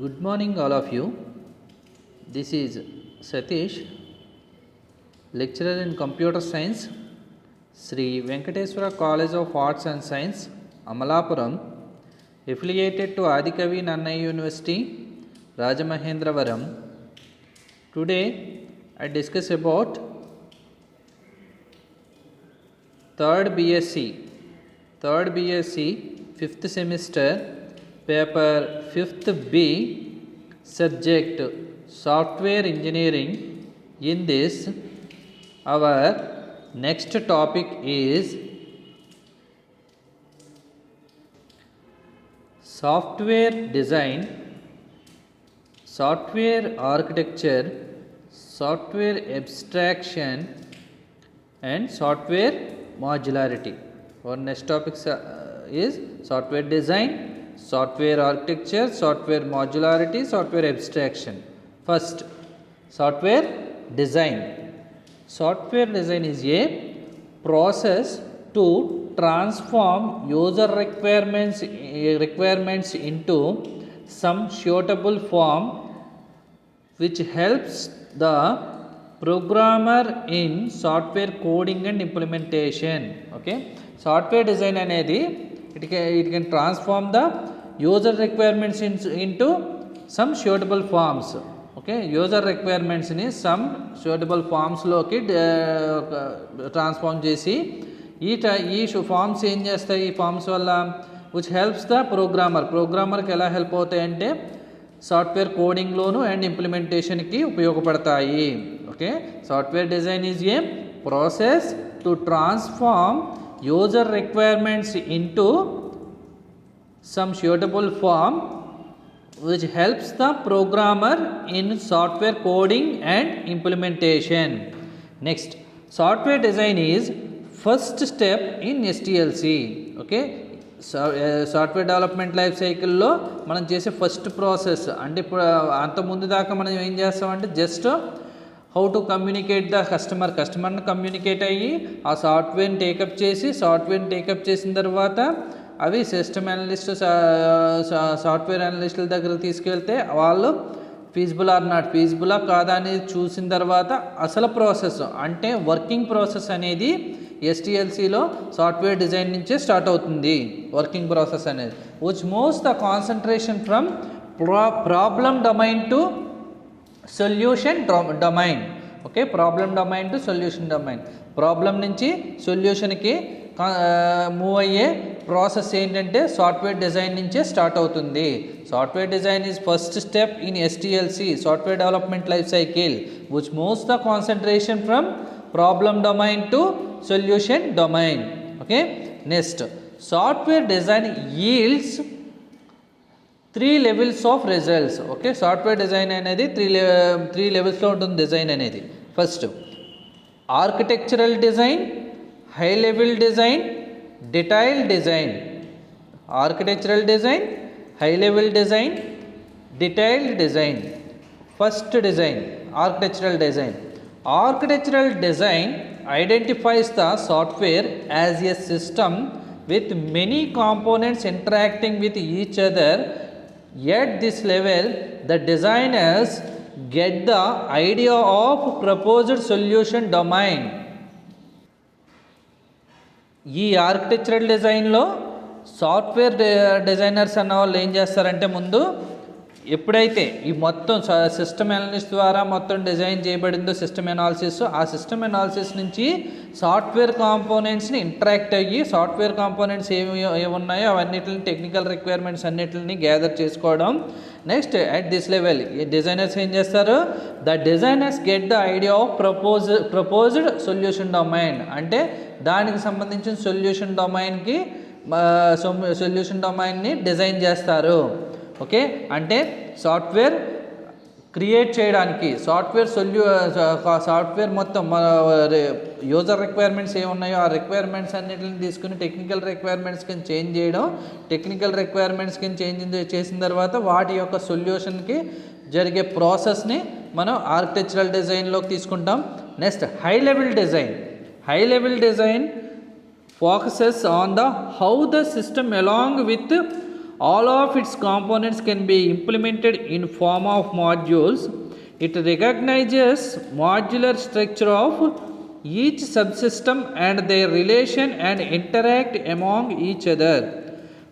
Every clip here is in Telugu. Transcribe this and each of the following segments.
Good morning, all of you. This is Satish, lecturer in computer science, Sri Venkateswara College of Arts and Science, Amalapuram, affiliated to Adikavi Nannai University, Rajamahendravaram. Today, I discuss about third BSc, 5th semester, paper 5th B, subject software engineering. In this, our next topic is software design, software architecture, software abstraction, and software modularity. Our next topic is software design, software architecture, software modularity, software abstraction. First, software design. Software design is a process to transform user requirements into some suitable form which helps the programmer in software coding and implementation. Okay, software design anedi it can transform the user requirements into some suitable forms. Okay, user requirements ni some suitable forms loki transform chesi ee forms em chestayi, ee forms valla which helps the programmer ki ela help avutayi ante software కోడింగ్లోను అండ్ ఇంప్లిమెంటేషన్కి ఉపయోగపడతాయి. Okay, software design is a process to transform user requirements into some suitable form which helps the programmer in software coding and implementation. Next, software design is first step in STLC. Okay, software development life సైకిల్లో మనం చేసే ఫస్ట్ ప్రాసెస్. అంటే ఇప్పుడు అంతకుముందు దాకా మనం ఏం చేస్తామంటే just how to communicate the కస్టమర్ని కమ్యూనికేట్ అయ్యి ఆ సాఫ్ట్వేర్ని టేకప్ చేసిన తర్వాత అవి సిస్టమ్ అనలిస్ట్ సాఫ్ట్వేర్ అనలిస్టుల దగ్గర తీసుకెళ్తే వాళ్ళు ఫీజిబులా కాదా అనేది చూసిన తర్వాత అసలు ప్రాసెస్ అంటే వర్కింగ్ ప్రాసెస్ అనేది ఎస్టిఎల్సిలో సాఫ్ట్వేర్ డిజైన్ నుంచే స్టార్ట్ అవుతుంది. వర్కింగ్ ప్రాసెస్ అనేది which moves the concentration from problem domain to solution domain. Okay, problem domain to solution domain. Problem నుంచి సొల్యూషన్కి మూవ్ అయ్యే ప్రాసెస్ ఏంటంటే సాఫ్ట్వేర్ డిజైన్ నుంచే స్టార్ట్ అవుతుంది. Software design is first step in STLC software development life cycle which moves the concentration from problem domain to solution domain. Okay, next, software design yields 3 levels of results. Okay, software design అనేది 3 levels లో ఉంటుంది డిజైన్ అనేది. First, architectural design, high level design, detail design. Architectural design, high level design, detailed design. First design architectural design. Architectural design identifies the software as a system with many components interacting with each other. At this level, the designers get the idea of proposed solution domain. ఈ ఆర్కిటెక్చరల్ డిజైన్లో సాఫ్ట్వేర్ డిజైనర్స్ అన్న వాళ్ళు ఏం చేస్తారంటే ముందు ఎప్పుడైతే ఈ మొత్తం సిస్టమ్ అనాలిసిస్ ద్వారా మొత్తం డిజైన్ చేయబడిందో సిస్టమ్ అనాలిసిస్, ఆ సిస్టమ్ అనాలిసిస్ నుంచి సాఫ్ట్వేర్ కాంపోనెంట్స్ని ఇంటరాక్ట్ అయ్యి సాఫ్ట్వేర్ కాంపోనెంట్స్ ఏమి ఉన్నాయో అవన్నిటిని టెక్నికల్ రిక్వైర్మెంట్స్ అన్నిటిని గ్యాదర్ చేసుకోవడం. నెక్స్ట్, అట్ దిస్ లెవెల్ ఈ డిజైనర్స్ ఏం చేస్తారు, the designers get the idea of proposed solution domain. అంటే దానికి సంబంధించిన సొల్యూషన్ డొమైన్ని డిజైన్ చేస్తారు. ఓకే, అంటే సాఫ్ట్వేర్ క్రియేట్ చేయడానికి సాఫ్ట్వేర్ మొత్తం యూజర్ రిక్వైర్మెంట్స్ ఏమున్నాయో ఆ రిక్వైర్మెంట్స్ అన్నిటిని తీసుకుని టెక్నికల్ రిక్వైర్మెంట్స్ కింద చేంజ్ చేయడం. టెక్నికల్ రిక్వైర్మెంట్స్ కింద చేంజ్ చేసిన తర్వాత వాటి యొక్క సొల్యూషన్కి జరిగే ప్రాసెస్ని మనం ఆర్కిటెక్చరల్ డిజైన్లోకి తీసుకుంటాం. Next, high level design focuses on the how the system along with all of its components can be implemented in form of modules. It recognizes modular structure of each subsystem and their relation and interact among each other.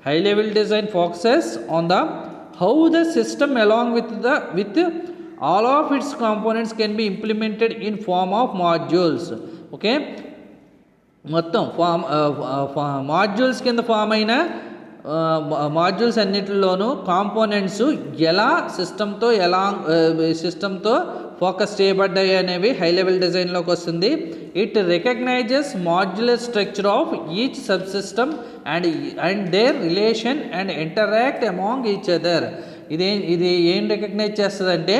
High level design focuses on the how the system along with all of its components can be implemented in form of modules. Okay, మొత్తం మాడ్యూల్స్ కింద ఫామ్ అయిన మాడ్యూల్స్ అన్నిటిలోనూ కాంపోనెంట్స్ ఎలా సిస్టంతో ఫోకస్ చేయబడ్డాయి అనేవి హై లెవెల్ డిజైన్లోకి వస్తుంది. It recognises modular structure of each sub system and their relation and interact among each other. ఇది ఏం రికగ్నైజ్ చేస్తుందంటే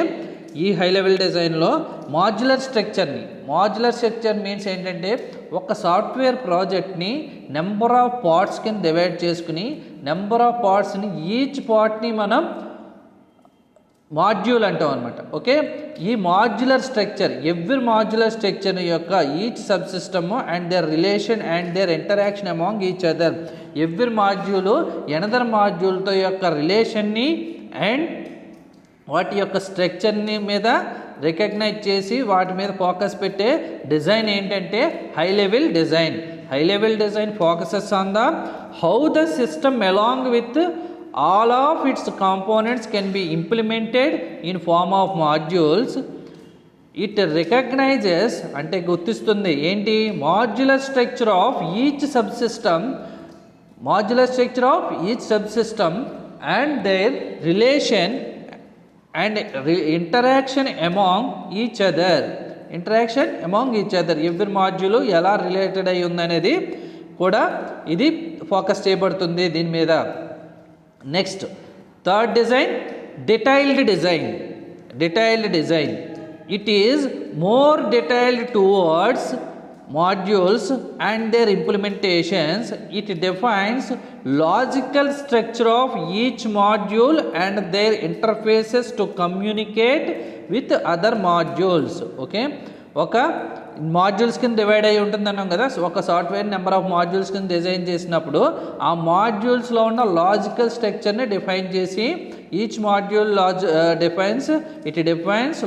ఈ హై లెవెల్ డిజైన్లో మాడ్యులర్ స్ట్రక్చర్ మీన్స్ ఏంటంటే ఒక సాఫ్ట్వేర్ ప్రాజెక్ట్ని నెంబర్ ఆఫ్ పార్ట్స్ కింద డివైడ్ చేసుకుని నెంబర్ ఆఫ్ పార్ట్స్ని ఈచ్ పార్ట్ని మనం మాడ్యూల్ అంటాం అనమాట. ఓకే, ఈ modular structure every modular structure యొక్క each sub system and their relation and their interaction among each other. Every module another మాడ్యూల్తో యొక్క రిలేషన్ని అండ్ వాటి యొక్క స్ట్రక్చర్ని మీద రికగ్నైజ్ చేసి వాటి మీద ఫోకస్ పెట్టే డిజైన్ ఏంటంటే high level design focuses on the how the system along with all of its components can be implemented in form of modules. It recognizes అంటే గుర్తిస్తుంది ఏంటి modular structure of each subsystem and their relation and interaction among each other. Every module ఎలా రిలేటెడ్ అయి ఉందనేది కూడా ఇది ఫోకస్ చేయబడుతుంది దీని మీద. Next third design detailed design. It is more detailed towards modules and their implementations. It defines logical structure of each module and their interfaces to communicate with other modules. Okay, ఒక మాడ్యూల్స్ కింద డివైడ్ అయ్యి ఉంటుంది అన్నాం కదా. ఒక సాఫ్ట్వేర్ నెంబర్ ఆఫ్ మాడ్యూల్స్ కింద డిజైన్ చేసినప్పుడు ఆ మాడ్యూల్స్లో ఉన్న లాజికల్ స్ట్రక్చర్ని డిఫైన్ చేసి each module defines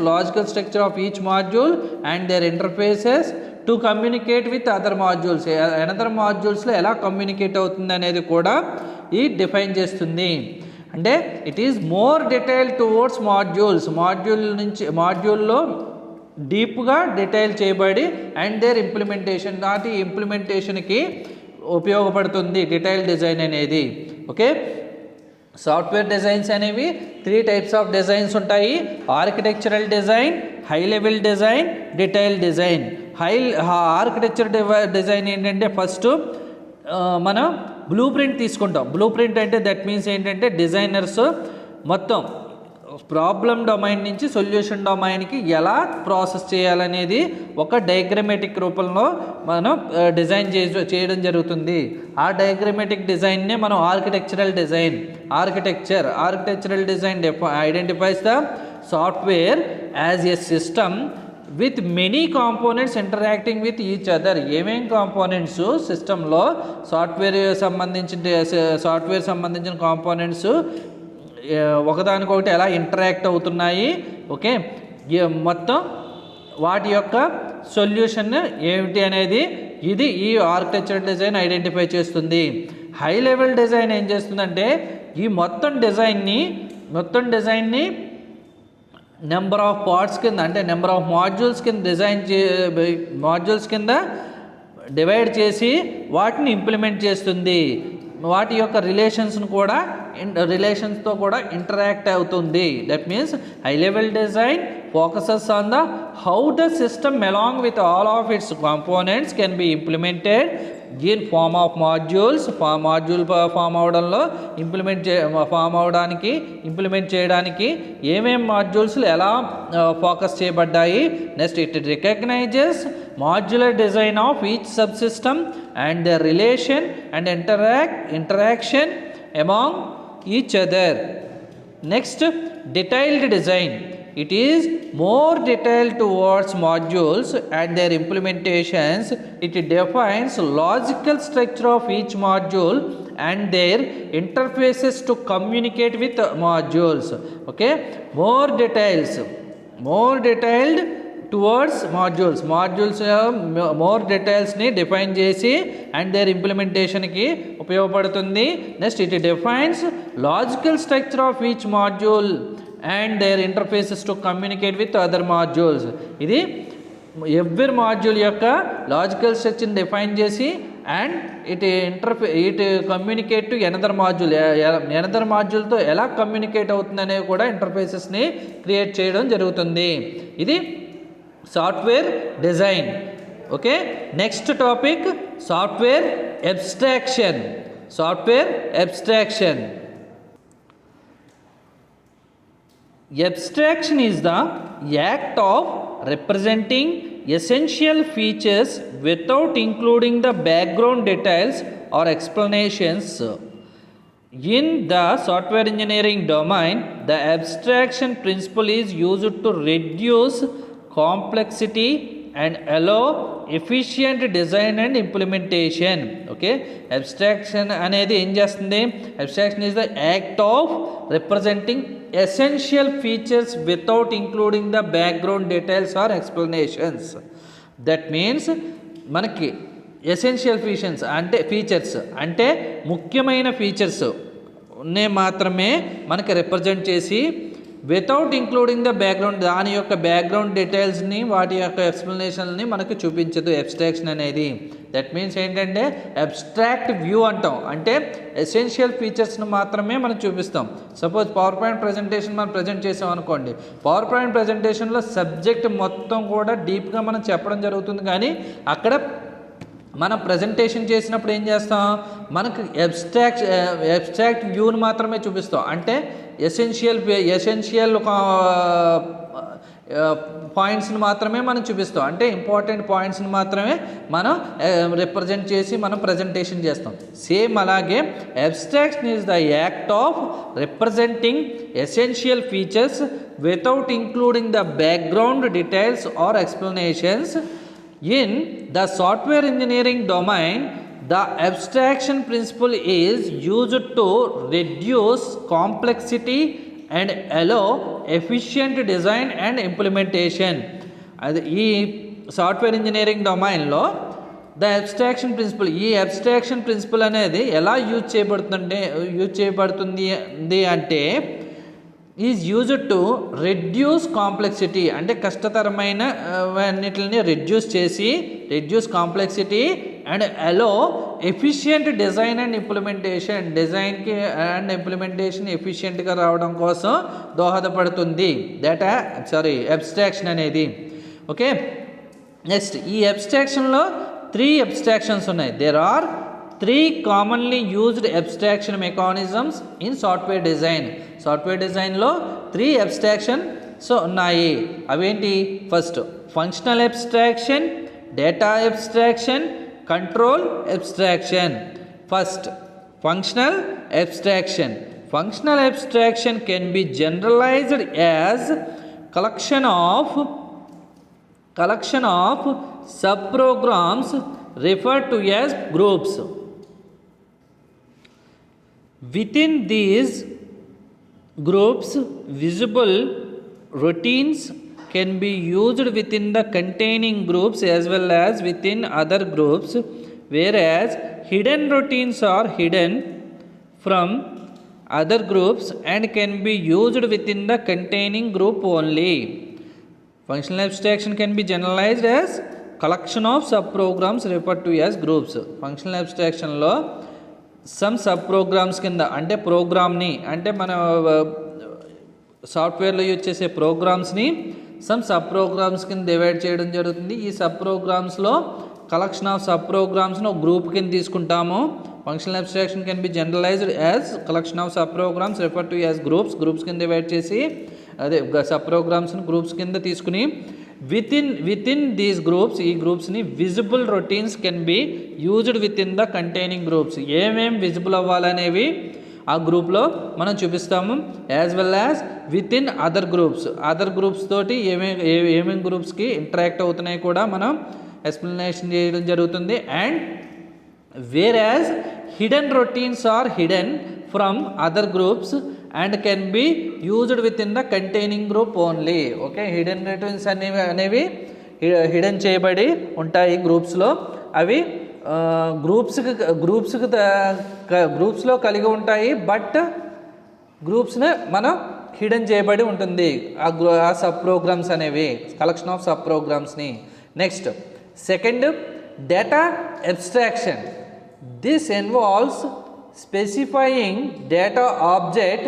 logical structure of each module and their interfaces to communicate with other modules. Another మాడ్యూల్స్లో ఎలా కమ్యూనికేట్ అవుతుంది అనేది కూడా ఈ డిఫైన్ చేస్తుంది. అంటే it is more detail towards మాడ్యూల్లో డీప్గా డిటైల్ చేయబడి అండ్ దేర్ ఇంప్లిమెంటేషన్ నాటి ఇంప్లిమెంటేషన్కి ఉపయోగపడుతుంది డీటెయిల్ డిజైన్ అనేది. ఓకే, సాఫ్ట్వేర్ డిజైన్స్ అనేవి 3 types ఆఫ్ డిజైన్స్ ఉంటాయి. Architectural design, high level design, detail design. Architecture design ఏంటంటే ఫస్ట్ మనం బ్లూ ప్రింట్ తీసుకుంటాం. బ్లూ ప్రింట్ అంటే దట్ మీన్స్ ఏంటంటే డిజైనర్స్ మొత్తం ప్రాబ్లం డొమైన్ నుంచి సొల్యూషన్ డొమైన్కి ఎలా ప్రాసెస్ చేయాలనేది ఒక డయాగ్రమాటిక్ రూపంలో మనం డిజైన్ చేయడం జరుగుతుంది. ఆ డయాగ్రమాటిక్ డిజైన్నే మనం architectural design identifies the software as a system with many components interacting with each other. ఏమేం కాంపోనెంట్స్ సిస్టంలో సాఫ్ట్వేర్ సంబంధించిన కాంపోనెంట్స్ ఒకదానికొకటి ఎలా ఇంటరాక్ట్ అవుతున్నాయి. ఓకే, మొత్తం వాటి యొక్క సొల్యూషన్ ఏమిటి అనేది ఇది ఈ ఆర్కిటెక్చరల్ డిజైన్ ఐడెంటిఫై చేస్తుంది. హై లెవెల్ డిజైన్ ఏం చేస్తుందంటే ఈ మొత్తం డిజైన్ని నెంబర్ ఆఫ్ పార్ట్స్ కింద అంటే నెంబర్ ఆఫ్ మాడ్యూల్స్ కింద డివైడ్ చేసి వాటిని ఇంప్లిమెంట్ చేస్తుంది. వాటి యొక్క రిలేషన్స్తో కూడా ఇంటరాక్ట్ అవుతుంది. That means high level design focuses on the how the system along with all of its components can be implemented in form of modules. Module form అవడంలో ఇంప్లిమెంట్ చేయడానికి ఏమేం మాడ్యూల్స్ ఎలా ఫోకస్ చేయబడ్డాయి. Next it recognises modular design of each sub system and the relation and interaction among each other. Next detailed design. It is more detailed towards modules and their implementations. It defines logical structure of each module and their interfaces to communicate with modules. Okay, more detailed towards modules more details ni define చేసి and their implementation కి ఉపయోగపడుతుంది. Next it defines logical structure of each module and their interfaces to communicate with other modules. ఇది ఎవ్రీ మాడ్యూల్ యొక్క లాజికల్ స్ట్రక్చర్ని డిఫైన్ చేసి and it communicate to another మాడ్యూల్తో ఎలా కమ్యూనికేట్ అవుతుంది అనేవి కూడా ఇంటర్ఫేసెస్ని క్రియేట్ చేయడం జరుగుతుంది. ఇది software design. Okay, next topic software abstraction. Abstraction is the act of representing essential features without including the background details or explanations. In the software engineering domain, the abstraction principle is used to reduce complexity and allow efficient design and implementation. Okay, abstraction అనేది ఏం చేస్తుంది? Abstraction is the act of representing essential features without including the background details or explanations. That means మనకి ఎసెన్షియల్ ఫీచర్స్ అంటే ముఖ్యమైన ఫీచర్స్ మాత్రమే మనకి రిప్రజెంట్ చేసి వితౌట్ ఇంక్లూడింగ్ ద బ్యాక్గ్రౌండ్, దాని యొక్క బ్యాక్గ్రౌండ్ డీటెయిల్స్ని వాటి యొక్క ఎక్స్ప్లెనేషన్ని మనకు చూపించదు అబ్స్ట్రాక్షన్ అనేది. దట్ మీన్స్ ఏంటంటే అబ్స్ట్రాక్ట్ వ్యూ అంటాం, అంటే ఎసెన్షియల్ ఫీచర్స్ని మాత్రమే మనం చూపిస్తాం. సపోజ్ పవర్ పాయింట్ ప్రజెంటేషన్ మనం ప్రజెంట్ చేసాం అనుకోండి, పవర్ పాయింట్ ప్రజెంటేషన్లో సబ్జెక్ట్ మొత్తం కూడా డీప్గా మనం చెప్పడం జరుగుతుంది, కానీ అక్కడ మనం ప్రజెంటేషన్ చేసినప్పుడు ఏం చేస్తాం, మనకు అబ్స్ట్రాక్ట్ వ్యూని మాత్రమే చూపిస్తాం. అంటే ఎసెన్షియల్ పాయింట్స్ని మాత్రమే మనం చూపిస్తాం, అంటే ఇంపార్టెంట్ పాయింట్స్ని మాత్రమే మనం రిప్రజెంట్ చేసి మనం ప్రజెంటేషన్ చేస్తాం. సేమ్ అలాగే abstraction is the act of representing essential features without including the background details or explanations. In the software engineering domain, the abstraction principle is used to reduce complexity and allow efficient design and implementation. ఈ సాఫ్ట్వేర్ ఇంజనీరింగ్ డొమైన్లో ద అబ్స్ట్రాక్షన్ ప్రిన్సిపల్, ఈ అబ్స్ట్రాక్షన్ ప్రిన్సిపల్ అనేది ఎలా యూజ్ చేయబడుతుంది అంటే is used to reduce complexity, అంటే కష్టతరమైన అన్నిటిని reduce complexity and allow efficient design and implementation, డిజైన్కి అండ్ ఇంప్లిమెంటేషన్ ఎఫిషియెంట్గా రావడం కోసం దోహదపడుతుంది అబ్స్ట్రాక్షన్ అనేది. ఓకే, నెక్స్ట్ ఈ అబ్స్ట్రాక్షన్లో 3 అబ్స్ట్రాక్షన్స్ ఉన్నాయి. There are 3 commonly used abstraction mechanisms in software design. Software డిజైన్లో 3 అబ్స్ట్రాక్షన్స్ ఉన్నాయి. అవేంటి? First functional abstraction, data abstraction, control abstraction. First functional abstraction. Functional abstraction can be generalized as collection of subprograms referred to as groups. Within these groups, visible routines can be used within the containing groups as well as within other groups, whereas hidden routines are hidden from other groups and can be used within the containing group only. Functional abstraction can be generalized as collection of subprograms referred to as groups. Functional abstraction లో సమ్ సబ్ ప్రోగ్రామ్స్ కింద, అంటే ప్రోగ్రామ్ని, అంటే మన సాఫ్ట్వేర్లో యూజ్ చేసే ప్రోగ్రామ్స్ని సమ్ సబ్ ప్రోగ్రామ్స్ కింద డివైడ్ చేయడం జరుగుతుంది. ఈ సబ్ ప్రోగ్రామ్స్లో కలెక్షన్ ఆఫ్ సబ్ ప్రోగ్రామ్స్ను గ్రూప్ కింద తీసుకుంటాము. Functional abstraction can be generalized as collection of sub programs refer to as groups కింద డివైడ్ చేసి అదే సబ్ ప్రోగ్రామ్స్ని గ్రూప్స్ కింద తీసుకుని వితిన్ దీస్ గ్రూప్స్, ఈ గ్రూప్స్ని visible routines can be used within the containing groups. ఏమేం విజిబుల్ అవ్వాలనేవి ఆ గ్రూప్లో మనం చూపిస్తాము. As well as within other groups తోటి ఏమేమి గ్రూప్స్కి ఇంటరాక్ట్ అవుతున్నాయి కూడా మనం ఎక్స్ప్లెనేషన్ చేయడం జరుగుతుంది. And whereas hidden routines are hidden from other groups and can be used within the containing group only. Okay, hidden routines అనేవి హిడెన్ చేయబడి ఉంటాయి గ్రూప్స్లో. అవి గ్రూప్స్లో కలిగి ఉంటాయి, బట్ గ్రూప్స్ని మనం హిడెన్ చేయబడి ఉంటుంది ఆ సబ్ ప్రోగ్రామ్స్ అనేవి, కలెక్షన్ ఆఫ్ సబ్ ప్రోగ్రామ్స్ని. Next second, data abstraction. This involves specifying data object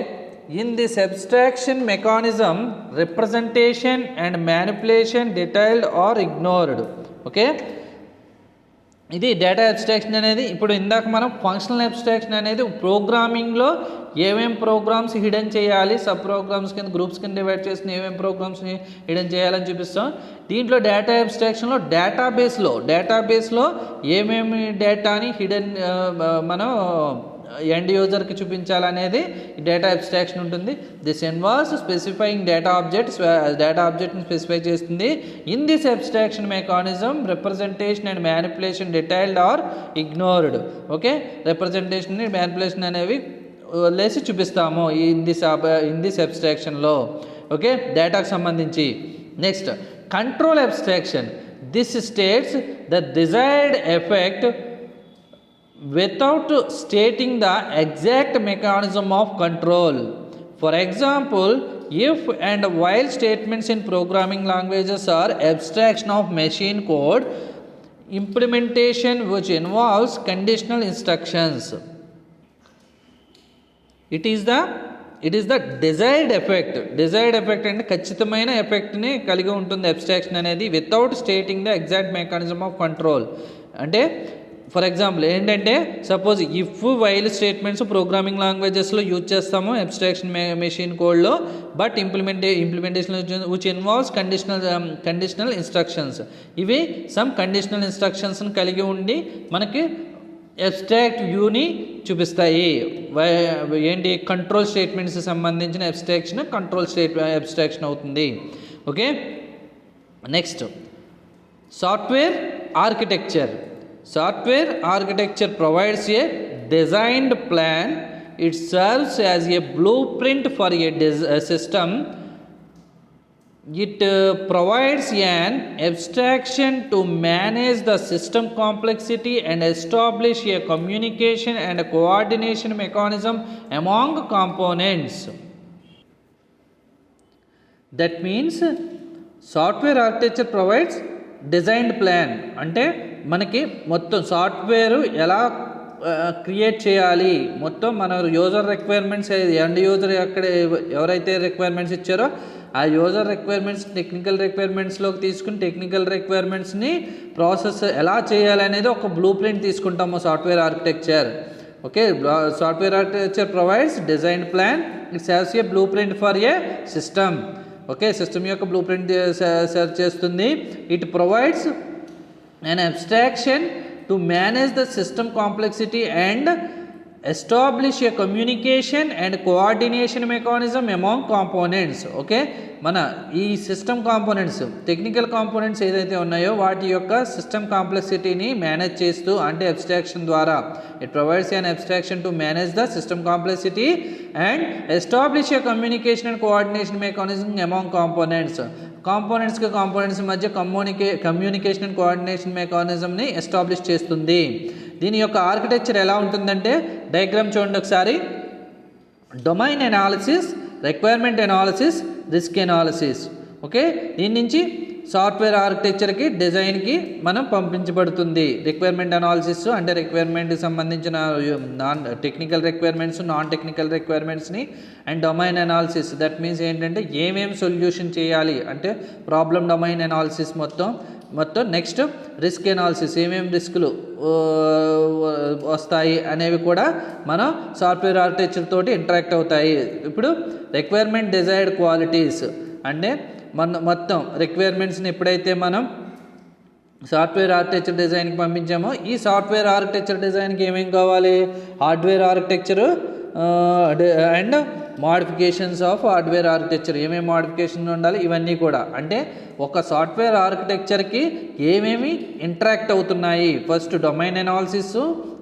in this abstraction mechanism, representation and manipulation detailed or ignored. Okay, ఇది డేటా అబ్స్ట్రాక్షన్ అనేది. ఇప్పుడు ఇందాక మనం ఫంక్షనల్ అబ్స్ట్రాక్షన్ అనేది ప్రోగ్రామింగ్లో ఏమేం ప్రోగ్రామ్స్ హిడెన్ చేయాలి, సబ్ ప్రోగ్రామ్స్ కింద గ్రూప్స్ కింద డివైడ్ చేసిన ఏమేం ప్రోగ్రామ్స్ని హిడెన్ చేయాలని చూపిస్తాం. దీంట్లో డేటా అబ్స్ట్రాక్షన్లో డేటాబేస్లో ఏమేమి డేటాని హిడెన్ మనం ఎండ్ యూజర్కి చూపించాలనేది డేటా అబ్స్ట్రాక్షన్ ఉంటుంది. దిస్ ఇన్వాల్వ్స్ స్పెసిఫైయింగ్ డేటా ఆబ్జెక్ట్ని స్పెసిఫై చేస్తుంది. In this abstraction mechanism representation and manipulation detailed are ignored. Okay, representation manipulation అనేవి లేసి చూపిస్తాము ఇన్ దిస్ అబ్స్ట్రాక్షన్లో. ఓకే, డేటాకు సంబంధించి. Next control abstraction. This states the desired effect without stating the exact mechanism of control. For example, if and while statements in programming languages are abstraction of machine code implementation which involves conditional instructions. It is the desired effect అంటే ఖచ్చితమైన ఎఫెక్ట్ని కలిగి ఉంటుంది అబ్స్ట్రాక్షన్ అనేది, without stating the exact mechanism of control. అంటే ఫర్ ఎగ్జాంపుల్ ఏంటంటే, suppose if while statements programming లాంగ్వేజెస్లో యూజ్ చేస్తాము అబ్స్ట్రాక్షన్ మెషిన్ కోడ్లో, but implementation which involves conditional instructions. ఇవి సమ్ కండిషనల్ ఇన్స్ట్రక్షన్స్ని కలిగి ఉండి మనకి అబ్స్ట్రాక్ట్ వ్యూని చూపిస్తాయి. ఏంటి, కంట్రోల్ స్టేట్మెంట్స్ సంబంధించిన అబ్స్ట్రాక్షన్ అవుతుంది. Okay, next software architecture. Software architecture provides a designed plan. It serves as a blueprint for a system. It provides an abstraction to manage the system complexity and establish a communication and coordination mechanism among components. That means software architecture provides designed plan. అంటే మనకి మొత్తం సాఫ్ట్వేర్ ఎలా క్రియేట్ చేయాలి, మొత్తం మన యూజర్ రిక్వైర్మెంట్స్, ఎండ్ యూజర్ ఎవరైతే రిక్వైర్మెంట్స్ ఇచ్చారో ఆ యూజర్ రిక్వైర్మెంట్స్ టెక్నికల్ రిక్వైర్మెంట్స్లోకి తీసుకుని టెక్నికల్ రిక్వైర్మెంట్స్ని ప్రాసెస్ ఎలా చేయాలనేది ఒక బ్లూ ప్రింట్ తీసుకుంటాము software architecture. Okay, software architecture provides design plan. It's has a blueprint for a system. Okay, system యొక్క బ్లూ ప్రింట్ సెర్చ్ చేస్తుంది. It provides an abstraction to manage the system complexity and establish a communication and coordination mechanism among components. Okay, మన ఈ సిస్టమ్ కాంపోనెంట్స్, టెక్నికల్ కాంపోనెంట్స్ ఏదైతే ఉన్నాయో వాటి యొక్క సిస్టమ్ కాంప్లెక్సిటీని మేనేజ్ చేస్తూ, అంటే అబ్స్ట్రాక్షన్ ద్వారా it provides an abstraction to manage the system complexity and establish a communication and coordination mechanism among components. Components మధ్య కమ్యూనికేషన్ అండ్ కోఆర్డినేషన్ మెకానిజంని ఎస్టాబ్లిష్ చేస్తుంది. దీని యొక్క ఆర్కిటెక్చర్ ఎలా ఉంటుందంటే, డయాగ్రామ్ చూడండి ఒకసారి. Domain analysis, requirement analysis, risk analysis. Okay, దీని నుంచి సాఫ్ట్వేర్ ఆర్కిటెక్చర్కి డిజైన్కి మనం పంపించబడుతుంది. రిక్వైర్మెంట్ అనాలిసిస్ అంటే రిక్వైర్మెంట్కి సంబంధించిన టెక్నికల్ రిక్వైర్మెంట్స్, నాన్ టెక్నికల్ రిక్వైర్మెంట్స్ని, and domain analysis that means ఏంటంటే ఏమేమి సొల్యూషన్ చేయాలి అంటే ప్రాబ్లమ్ డొమైన్ అనాలిసిస్ మొత్తం. నెక్స్ట్ రిస్క్ అనాలిసిస్, ఏమేమి రిస్కులు వస్తాయి అనేవి కూడా మనం సాఫ్ట్వేర్ ఆర్కిటెక్చర్ తోటి ఇంటరాక్ట్ అవుతాయి. ఇప్పుడు రిక్వైర్మెంట్ డిజైర్డ్ క్వాలిటీస్ అంటే మొత్తం రిక్వైర్మెంట్స్ని ఎప్పుడైతే మనం సాఫ్ట్వేర్ ఆర్కిటెక్చర్ డిజైన్కి పంపించామో, ఈ సాఫ్ట్వేర్ ఆర్కిటెక్చర్ డిజైన్కి ఏమేమి కావాలి, hardware architecture and modifications of hardware architecture, ఏమేమి మోడిఫికేషన్ ఉండాలి ఇవన్నీ కూడా. అంటే ఒక సాఫ్ట్వేర్ ఆర్కిటెక్చర్కి ఏమేమి ఇంటరాక్ట్ అవుతున్నాయి, first domain analysis,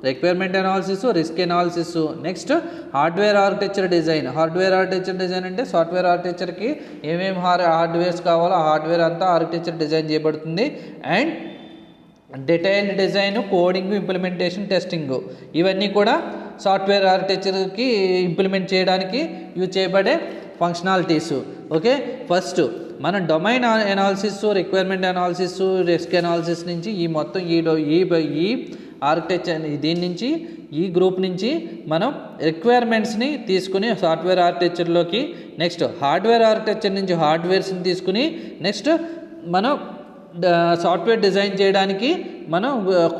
requirement analysis, risk analysis. Next hardware architecture design. Hardware architecture design అంటే సాఫ్ట్వేర్ ఆర్కిటెక్చర్కి ఏమేమి హార్డ్వేర్స్ కావాలో ఆ హార్డ్వేర్ అంతా ఆర్కిటెక్చర్ డిజైన్ చేయబడుతుంది. And detailed design, coding, implementation, testing ఇవన్నీ కూడా సాఫ్ట్వేర్ ఆర్కిటెక్చర్కి ఇంప్లిమెంట్ చేయడానికి యూజ్ చేయబడే ఫంక్షనాలిటీస్. ఓకే, ఫస్ట్ మనం domain analysis, requirement analysis, risk analysis నుంచి ఈ మొత్తం ఈ ఆర్కిటెక్చర్ దీని నుంచి ఈ గ్రూప్ నుంచి మనం రిక్వైర్మెంట్స్ని తీసుకుని సాఫ్ట్వేర్ ఆర్కిటెక్చర్లోకి, నెక్స్ట్ హార్డ్వేర్ ఆర్కిటెక్చర్ నుంచి హార్డ్వేర్స్ని తీసుకుని నెక్స్ట్ మనం సాఫ్ట్వేర్ డిజైన్ చేయడానికి మనం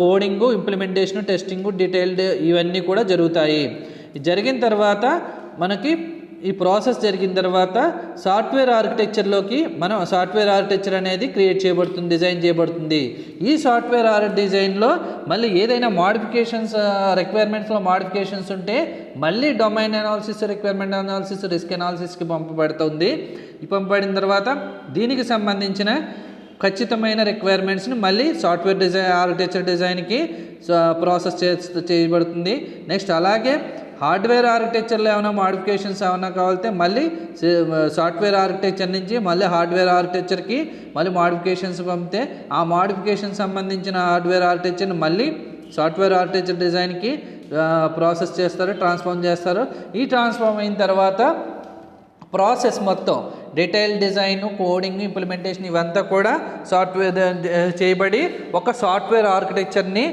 కోడింగ్, ఇంప్లిమెంటేషన్, టెస్టింగ్, డీటెయిల్డ్ ఇవన్నీ కూడా జరుగుతాయి. జరిగిన తర్వాత మనకి ఈ ప్రాసెస్ జరిగిన తర్వాత సాఫ్ట్వేర్ ఆర్కిటెక్చర్లోకి మనం సాఫ్ట్వేర్ ఆర్కిటెక్చర్ అనేది క్రియేట్ చేయబడుతుంది, డిజైన్ చేయబడుతుంది. ఈ సాఫ్ట్వేర్ డిజైన్లో మళ్ళీ ఏదైనా మాడిఫికేషన్స్, రిక్వైర్మెంట్స్లో మాడిఫికేషన్స్ ఉంటే మళ్ళీ domain analysis, requirement analysis, risk అనాలిసిస్కి పంపబడుతుంది. ఈ పంపబడిన తర్వాత దీనికి సంబంధించిన ఖచ్చితమైన రిక్వైర్మెంట్స్ని మళ్ళీ సాఫ్ట్వేర్ డిజైన్, ఆర్కిటెక్చర్ డిజైన్కి ప్రాసెస్ చేయబడుతుంది. నెక్స్ట్ అలాగే హార్డ్వేర్ ఆర్కిటెక్చర్లో ఏమైనా మాడిఫికేషన్స్ ఏమైనా కావాలంటే మళ్ళీ సాఫ్ట్వేర్ ఆర్కిటెక్చర్ నుంచి మళ్ళీ హార్డ్వేర్ ఆర్కిటెక్చర్కి మళ్ళీ మాడిఫికేషన్స్ పంపితే ఆ మాడిఫికేషన్ సంబంధించిన హార్డ్వేర్ ఆర్కిటెక్చర్ని మళ్ళీ సాఫ్ట్వేర్ ఆర్కిటెక్చర్ డిజైన్కి ప్రాసెస్ చేస్తారు, ట్రాన్స్ఫార్మ్ చేస్తారు. ఈ ట్రాన్స్ఫార్మ్ అయిన తర్వాత ప్రాసెస్ మొత్తం డీటెయిల్ డిజైన్, కోడింగ్, ఇంప్లిమెంటేషన్ ఇవంతా కూడా సాఫ్ట్వేర్ చేయబడి ఒక సాఫ్ట్వేర్ ఆర్కిటెక్చర్ని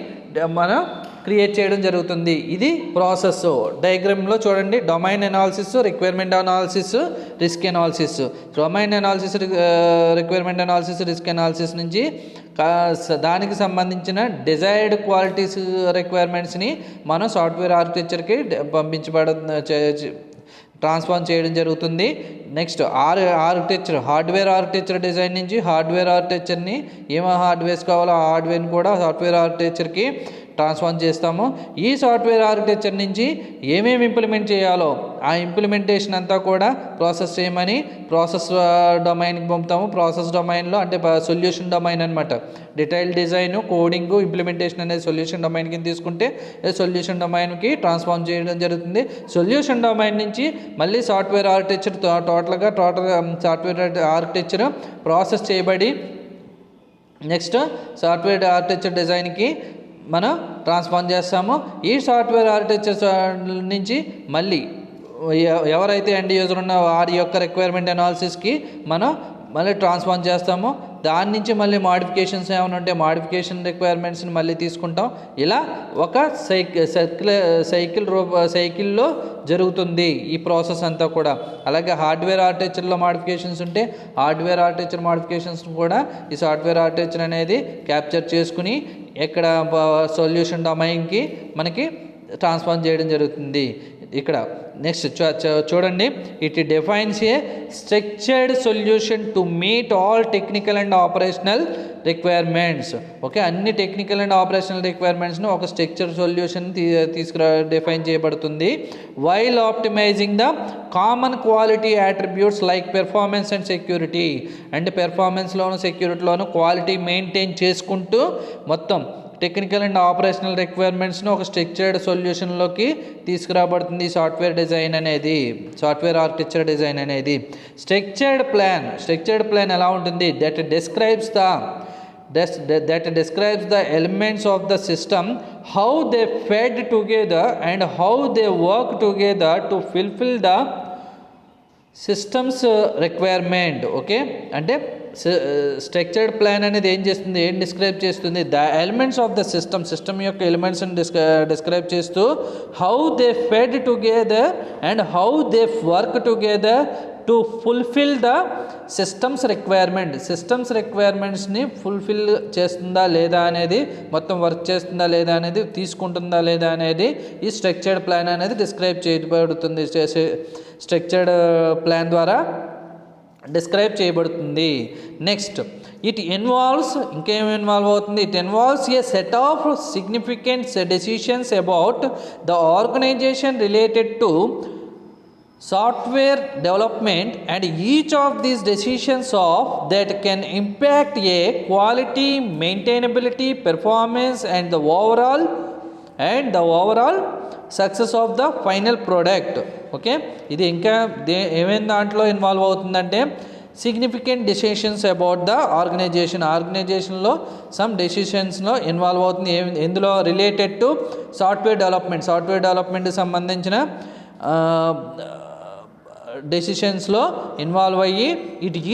మనం క్రియేట్ చేయడం జరుగుతుంది. ఇది ప్రాసెస్. డయాగ్రామ్లో చూడండి, domain analysis, requirement analysis, risk analysis. Domain analysis, requirement analysis, risk analysis నుంచి దానికి సంబంధించిన డిజైర్డ్ క్వాలిటీస్, రిక్వైర్మెంట్స్ని మనం సాఫ్ట్వేర్ ఆర్కిటెక్చర్కి ట్రాన్స్ఫార్మ్ చేయడం జరుగుతుంది. Next architecture, hardware architecture design నుంచి హార్డ్వేర్ ఆర్కిటెక్చర్ని ఏమైనా హార్డ్వేర్స్ కావాలో ఆ హార్డ్వేర్ని కూడా సాఫ్ట్వేర్ ఆర్కిటెక్చర్కి ట్రాన్స్ఫార్మ్ చేస్తాము. ఈ సాఫ్ట్వేర్ ఆర్కిటెక్చర్ నుంచి ఏమేమి ఇంప్లిమెంట్ చేయాలో ఆ ఇంప్లిమెంటేషన్ అంతా కూడా ప్రాసెస్ చేయమని ప్రాసెస్ డొమైన్కి పంపుతాము. ప్రాసెస్ డొమైన్లో అంటే సొల్యూషన్ డొమైన్ అనమాట. డీటెయిల్ డిజైన్, కోడింగ్, ఇంప్లిమెంటేషన్ అనేది సొల్యూషన్ డొమైన్ కింద తీసుకుంటే సొల్యూషన్ డొమైన్కి ట్రాన్స్ఫార్మ్ చేయడం జరుగుతుంది. సొల్యూషన్ డొమైన్ నుంచి మళ్ళీ సాఫ్ట్వేర్ ఆర్కిటెక్చర్ టోటల్గా సాఫ్ట్వేర్ ఆర్కిటెక్చర్ ప్రాసెస్ చేయబడి నెక్స్ట్ సాఫ్ట్వేర్ ఆర్కిటెక్చర్ డిజైన్కి మనం ట్రాన్స్ఫార్మ్ చేస్తాము. ఈ సాఫ్ట్వేర్ ఆర్కిటెక్చర్ నుంచి మళ్ళీ ఎవరైతే ఎండ్ యూజర్ ఉన్న వారి యొక్క రిక్వైర్మెంట్ అనాలిసిస్కి మనం మళ్ళీ ట్రాన్స్ఫార్మ్ చేస్తాము. దాని నుంచి మళ్ళీ ఏమైనా ఉంటే మాడిఫికేషన్ రిక్వైర్మెంట్స్ని మళ్ళీ తీసుకుంటాం. ఇలా ఒక సైకిల్లో జరుగుతుంది ఈ ప్రాసెస్ అంతా కూడా. అలాగే హార్డ్వేర్ ఆర్కిటెక్చర్లో మాడిఫికేషన్స్ ఉంటే హార్డ్వేర్ ఆర్కిటెక్చర్ మాడిఫికేషన్స్ కూడా ఈ సాఫ్ట్వేర్ ఆర్కిటెక్చర్ అనేది క్యాప్చర్ చేసుకుని ఇక్కడ సొల్యూషన్ డొమైన్కి మనకి ట్రాన్స్ఫార్మ్ చేయడం జరుగుతుంది. ఇక్కడ నెక్స్ట్ చూడండి, it defines A structured solution to meet all technical and operational requirements. Okay, అన్ని టెక్నికల్ అండ్ ఆపరేషనల్ రిక్వైర్మెంట్స్ను ఒక స్ట్రక్చర్ సొల్యూషన్ డిఫైన్ చేయబడుతుంది. While optimising the common quality attributes like performance and security. అంటే పెర్ఫార్మెన్స్లోను సెక్యూరిటీలోను క్వాలిటీ మెయింటైన్ చేసుకుంటూ మొత్తం టెక్నికల్ అండ్ ఆపరేషనల్ రిక్వైర్మెంట్స్ను ఒక స్ట్రక్చర్డ్ సొల్యూషన్లోకి తీసుకురాబడుతుంది సాఫ్ట్వేర్ డిజైన్ అనేది, సాఫ్ట్వేర్ ఆర్కిటెక్చర్ డిజైన్ అనేది. స్ట్రక్చర్డ్ ప్లాన్ ఎలా ఉంటుంది? That describes the elements of the system, how they fed together and how they work together to fulfill the systems requirement. Okay, అంటే స్ట్రక్చర్డ్ ప్లాన్ అనేది ఏం డిస్క్రైబ్ చేస్తుంది? The elements of the system యొక్క ఎలిమెంట్స్ని డిస్క్రైబ్ చేస్తూ how they fed together and how they work together to fulfill the systems రిక్వైర్మెంట్స్ని ఫుల్ఫిల్ చేస్తుందా లేదా అనేది, మొత్తం వర్క్ చేస్తుందా లేదా అనేది, తీసుకుంటుందా లేదా అనేది ఈ స్ట్రక్చర్డ్ ప్లాన్ అనేది డిస్క్రైబ్ చేయబడుతుంది. స్ట్రక్చర్డ్ ప్లాన్ ద్వారా డిస్క్రైబ్ చేయబడుతుంది. నెక్స్ట్ ఇట్ ఇంకేం ఇన్వాల్వ్ అవుతుంది? It involves a set of significant decisions about the organisation related to software development, and each of these decisions that can impact a quality, maintainability, performance and the overall and the overall success of the final product. Okay, ఇది ఇంకా ఏమేమి దాంట్లో ఇన్వాల్వ్ అవుతుందంటే సిగ్నిఫికెంట్ డెసిషన్స్ అబౌట్ ద ఆర్గనైజేషన్లో సమ్ డెసిషన్స్లో ఇన్వాల్వ్ అవుతుంది. ఎందులో రిలేటెడ్ టు సాఫ్ట్వేర్ డెవలప్మెంట్కి సంబంధించిన డెసిషన్స్లో ఇన్వాల్వ్ అయ్యి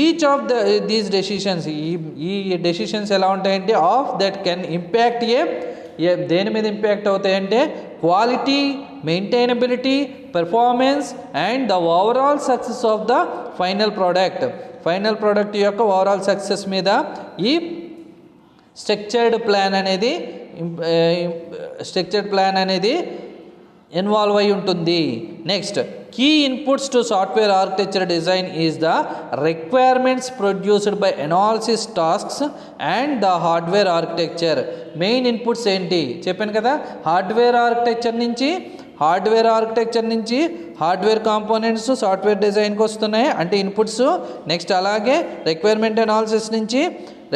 ఈచ్ ఆఫ్ దీస్ డెసిషన్స్ ఈ డెసిషన్స్ ఎలా ఉంటాయంటే ఆఫ్ దట్ కెన్ ఇంపాక్ట్ దేని మీద ఇంపాక్ట్ అవుతాయంటే quality, maintainability, performance and the overall success of the final product యొక్క ఓవరాల్ సక్సెస్ మీద ఈ స్ట్రక్చర్డ్ ప్లాన్ అనేది ఇన్వాల్వ్ అయి ఉంటుంది. Next, key inputs to software architecture design is the requirements produced by analysis tasks and the hardware architecture. Main inputs ఏంటి చెప్పాను కదా, హార్డ్వేర్ ఆర్కిటెక్చర్ నుంచి హార్డ్వేర్ కాంపోనెంట్స్ సాఫ్ట్వేర్ డిజైన్కి వస్తున్నాయి అంటే ఇన్పుట్స్. నెక్స్ట్ అలాగే రిక్వైర్మెంట్ అనాలిసిస్ నుంచి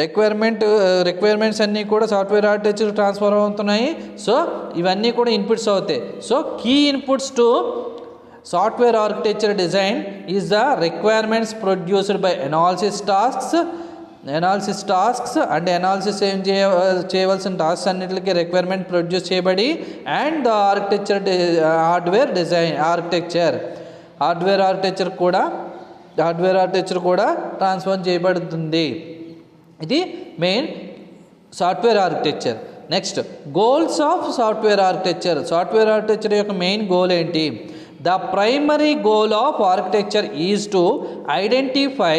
రిక్వైర్మెంట్స్ అన్నీ కూడా సాఫ్ట్వేర్ ఆర్కిటెక్చర్ ట్రాన్స్ఫర్ అవుతున్నాయి. సో ఇవన్నీ కూడా ఇన్పుట్స్ అవుతాయి. So key inputs to software architecture design is the requirements produced by analysis tasks and analysis చేయవలసిన టాస్క్స్ అన్నిటికీ రిక్వైర్మెంట్ ప్రొడ్యూస్ చేయబడి అండ్ ద హార్డ్వేర్ ఆర్కిటెక్చర్ కూడా ట్రాన్స్ఫర్ చేయబడుతుంది. ఇది main software architecture. Next, goals of software architecture యొక్క మెయిన్ గోల్ ఏంటి? The primary goal of architecture is to identify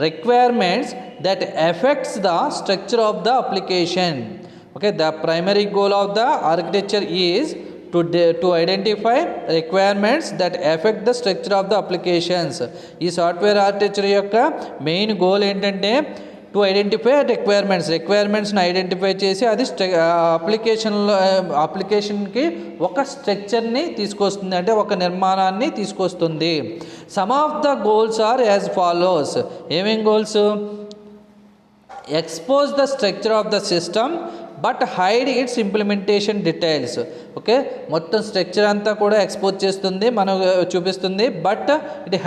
requirements that affects the structure of the application. Okay, the primary goal of the architecture is to identify requirements that affect the structure of the applications. ఈ సాఫ్ట్వేర్ ఆర్కిటెక్చర్ యొక్క మెయిన్ గోల్ ఏంటంటే టు ఐడెంటిఫై రిక్వైర్మెంట్స్ని ఐడెంటిఫై చేసి అది అప్లికేషన్కి ఒక స్ట్రక్చర్ని తీసుకొస్తుంది, అంటే ఒక నిర్మాణాన్ని తీసుకొస్తుంది. Some of the goals are as follows. ఏమేం goals? Expose the structure of the system but hide its implementation details. Okay, మొత్తం స్ట్రక్చర్ అంతా కూడా ఎక్స్పోజ్ చేస్తుంది, మనకు చూపిస్తుంది, but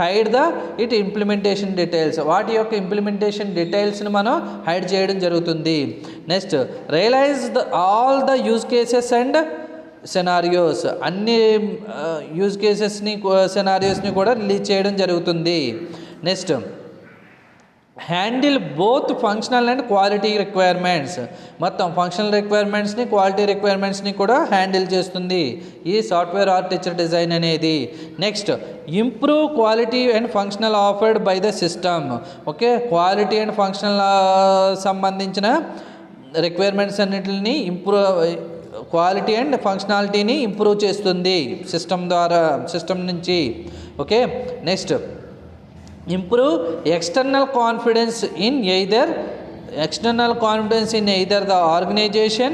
hide it implementation details. వాటి యొక్క ఇంప్లిమెంటేషన్ డీటెయిల్స్ని మనం హైడ్ చేయడం జరుగుతుంది. Next, realize all the use cases and scenarios. అన్ని యూజ్ కేసెస్ని సెనారియోస్ని కూడా రిలీజ్ చేయడం జరుగుతుంది. Next, handle both functional and quality requirements. మొత్తం ఫంక్షనల్ రిక్వైర్మెంట్స్ని, క్వాలిటీ రిక్వైర్మెంట్స్ని కూడా హ్యాండిల్ చేస్తుంది ఈ సాఫ్ట్వేర్ ఆర్కిటెక్చర్ డిజైన్ అనేది. Next, improve quality and functional offered by the system. Okay, quality and functional సంబంధించిన రిక్వైర్మెంట్స్ అన్నిటిని క్వాలిటీ అండ్ ఫంక్షనాలిటీని ఇంప్రూవ్ చేస్తుంది సిస్టమ్ నుంచి. Okay, next, improve external confidence in either the organization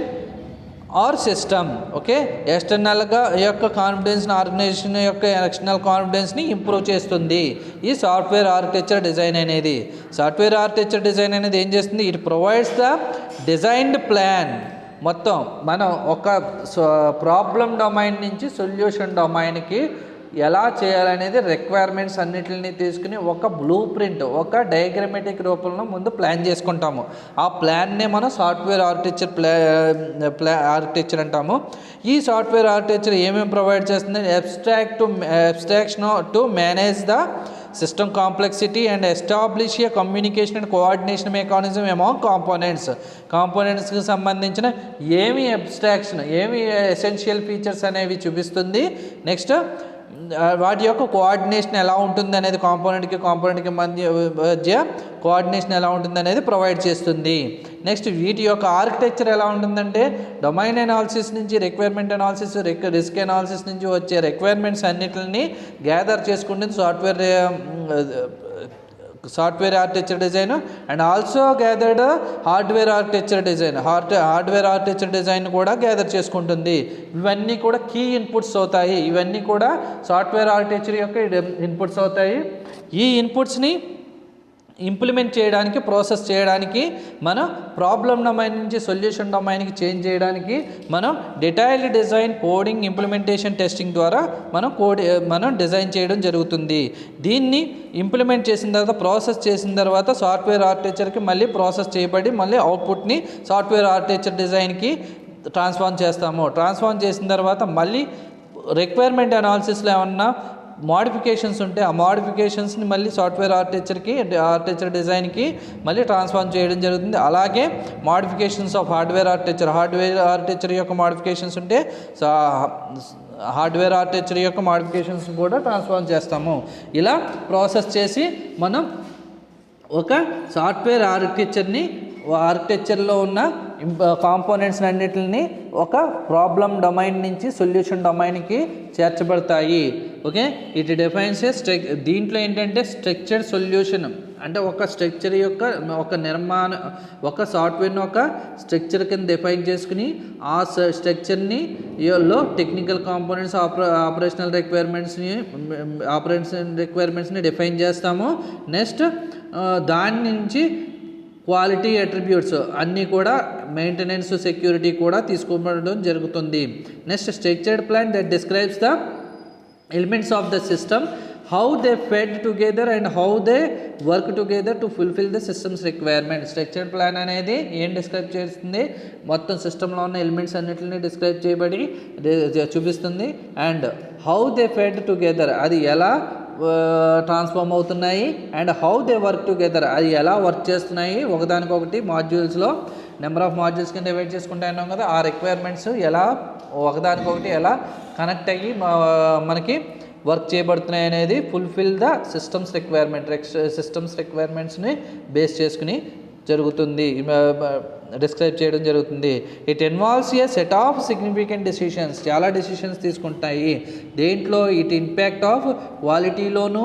or system. Okay, ఎక్స్టర్నల్గా యొక్క కాన్ఫిడెన్స్ని, ఆర్గనైజేషన్ యొక్క ఎక్స్టర్నల్ కాన్ఫిడెన్స్ని ఇంప్రూవ్ చేస్తుంది ఈ సాఫ్ట్వేర్ ఆర్కిటెక్చర్ డిజైన్ అనేది. సాఫ్ట్వేర్ ఆర్కిటెక్చర్ డిజైన్ అనేది ఏం చేస్తుంది? It provides the designed plan. మొత్తం మనం ఒక ప్రాబ్లం డొమైన్ నుంచి సొల్యూషన్ డొమైన్కి ఎలా చేయాలనేది రిక్వైర్మెంట్స్ అన్నిటిని తీసుకుని ఒక బ్లూ ప్రింట్, ఒక డయాగ్రమాటిక్ రూపంలో ముందు ప్లాన్ చేసుకుంటాము. ఆ ప్లాన్నే మనం సాఫ్ట్వేర్ ఆర్కిటెక్చర్ అంటాము. ఈ సాఫ్ట్వేర్ ఆర్కిటెక్చర్ ఏమేమి ప్రొవైడ్ చేస్తుంది? Abstraction to manage the system complexity and establish a communication and coordination mechanism among కాంపోనెంట్స్కి సంబంధించిన ఏమి అబ్స్ట్రాక్షన్, ఏమి ఎసెన్షియల్ ఫీచర్స్ అనేవి చూపిస్తుంది. నెక్స్ట్, వాటి యొక్క కోఆర్డినేషన్ ఎలా ఉంటుంది అనేది, కాంపోనెంట్కి మధ్య కోఆర్డినేషన్ ఎలా ఉంటుంది అనేది ప్రొవైడ్ చేస్తుంది. నెక్స్ట్, వీటి యొక్క ఆర్కిటెక్చర్ ఎలా ఉంటుందంటే డొమైన్ అనాలిసిస్ నుంచి, రిక్వైర్మెంట్ అనాలిసిస్, రిస్క్ అనాలిసిస్ నుంచి వచ్చే రిక్వైర్మెంట్స్ అన్నిటిని గ్యాదర్ చేసుకుంటుంది software architecture design. And also gathered hardware architecture design కూడా గ్యాదర్ చేసుకుంటుంది. ఇవన్నీ కూడా కీ ఇన్పుట్స్ అవుతాయి. ఇవన్నీ కూడా సాఫ్ట్వేర్ ఆర్కిటెక్చర్ యొక్క ఇన్పుట్స్ అవుతాయి. ఈ ఇన్పుట్స్ని ఇంప్లిమెంట్ చేయడానికి, ప్రాసెస్ చేయడానికి, మనం ప్రాబ్లమ్ డొమైన్ నుంచి సొల్యూషన్ డొమైన్కి చేంజ్ చేయడానికి మనం detailed design, coding, implementation, testing ద్వారా మనం డిజైన్ చేయడం జరుగుతుంది. దీన్ని ఇంప్లిమెంట్ చేసిన తర్వాత, ప్రాసెస్ చేసిన తర్వాత సాఫ్ట్వేర్ ఆర్కిటెక్చర్కి మళ్ళీ ప్రాసెస్ చేయబడి మళ్ళీ అవుట్పుట్ని సాఫ్ట్వేర్ ఆర్కిటెక్చర్ డిజైన్కి ట్రాన్స్ఫార్మ్ చేస్తాము. ట్రాన్స్ఫార్మ్ చేసిన తర్వాత మళ్ళీ రిక్వైర్మెంట్ అనాలిసిస్లో ఏమన్నా మోడిఫికేషన్స్ ఉంటే ఆ మోడిఫికేషన్స్ని మళ్ళీ సాఫ్ట్వేర్ ఆర్కిటెక్చర్ డిజైన్కి మళ్ళీ ట్రాన్స్ఫార్మ్ చేయడం జరుగుతుంది. అలాగే మోడిఫికేషన్స్ ఆఫ్ హార్డ్వేర్ ఆర్కిటెక్చర్ యొక్క మోడిఫికేషన్స్ ఉంటే హార్డ్వేర్ ఆర్కిటెక్చర్ యొక్క మోడిఫికేషన్స్ కూడా ట్రాన్స్ఫార్మ్ చేస్తాము. ఇలా ప్రాసెస్ చేసి మనం ఒక సాఫ్ట్వేర్ ఆర్కిటెక్చర్లో ఉన్న కాంపోనెంట్స్ అన్నిటిని ఒక ప్రాబ్లమ్ డొమైన్ నుంచి సొల్యూషన్ డొమైన్కి చేర్చబడతాయి. ఓకే, ఇట్ డిఫైన్స్ దీంట్లో ఏంటంటే స్ట్రక్చర్డ్ సొల్యూషన్ అంటే ఒక స్ట్రక్చర్ యొక్క ఒక సాఫ్ట్వేర్ని ఒక స్ట్రక్చర్ కింద డిఫైన్ చేసుకుని ఆ స్ట్రక్చర్ని టెక్నికల్ కాంపోనెంట్స్, ఆపరేషనల్ రిక్వైర్మెంట్స్ని డిఫైన్ చేస్తాము. నెక్స్ట్ దాని నుంచి క్వాలిటీ అట్రిబ్యూట్స్ అన్నీ కూడా మెయింటెనెన్స్, సెక్యూరిటీ కూడా తీసుకోవడం జరుగుతుంది. Next structured plan that describes the elements of the system, how they fed together and how they work together to fulfill the systems requirement. Structured plan అనేది ఏం డిస్క్రైబ్ చేస్తుంది? మొత్తం సిస్టంలో ఉన్న ఎలిమెంట్స్ అన్నిటిని డిస్క్రైబ్ చేయబడి చూపిస్తుంది. And how they fed together, అది ఎలా ట్రాన్స్ఫార్మ్ అవుతున్నాయి, and how they work together, అది ఎలా వర్క్ చేస్తున్నాయి ఒకదానికొకటి. మాడ్యూల్స్లో నెంబర్ ఆఫ్ మాడ్యూల్స్ కింద డివైడ్ చేసుకుంటా ఉన్నాం కదా, ఆ రిక్వైర్మెంట్స్ ఎలా ఒకదానికొకటి ఎలా కనెక్ట్ అయ్యి మనకి వర్క్ చేయబడుతున్నాయి అనేది ఫుల్ఫిల్ ద సిస్టమ్స్ రిక్వైర్మెంట్స్ని బేస్ చేసుకుని జరుగుతుంది, డిస్క్రైబ్ చేయడం జరుగుతుంది. It involves a set of significant decisions, చాలా డెసిషన్స్ తీసుకుంటాయి. దేంట్లో ఇట్ ఇంపాక్ట్ ఆఫ్ క్వాలిటీలోను,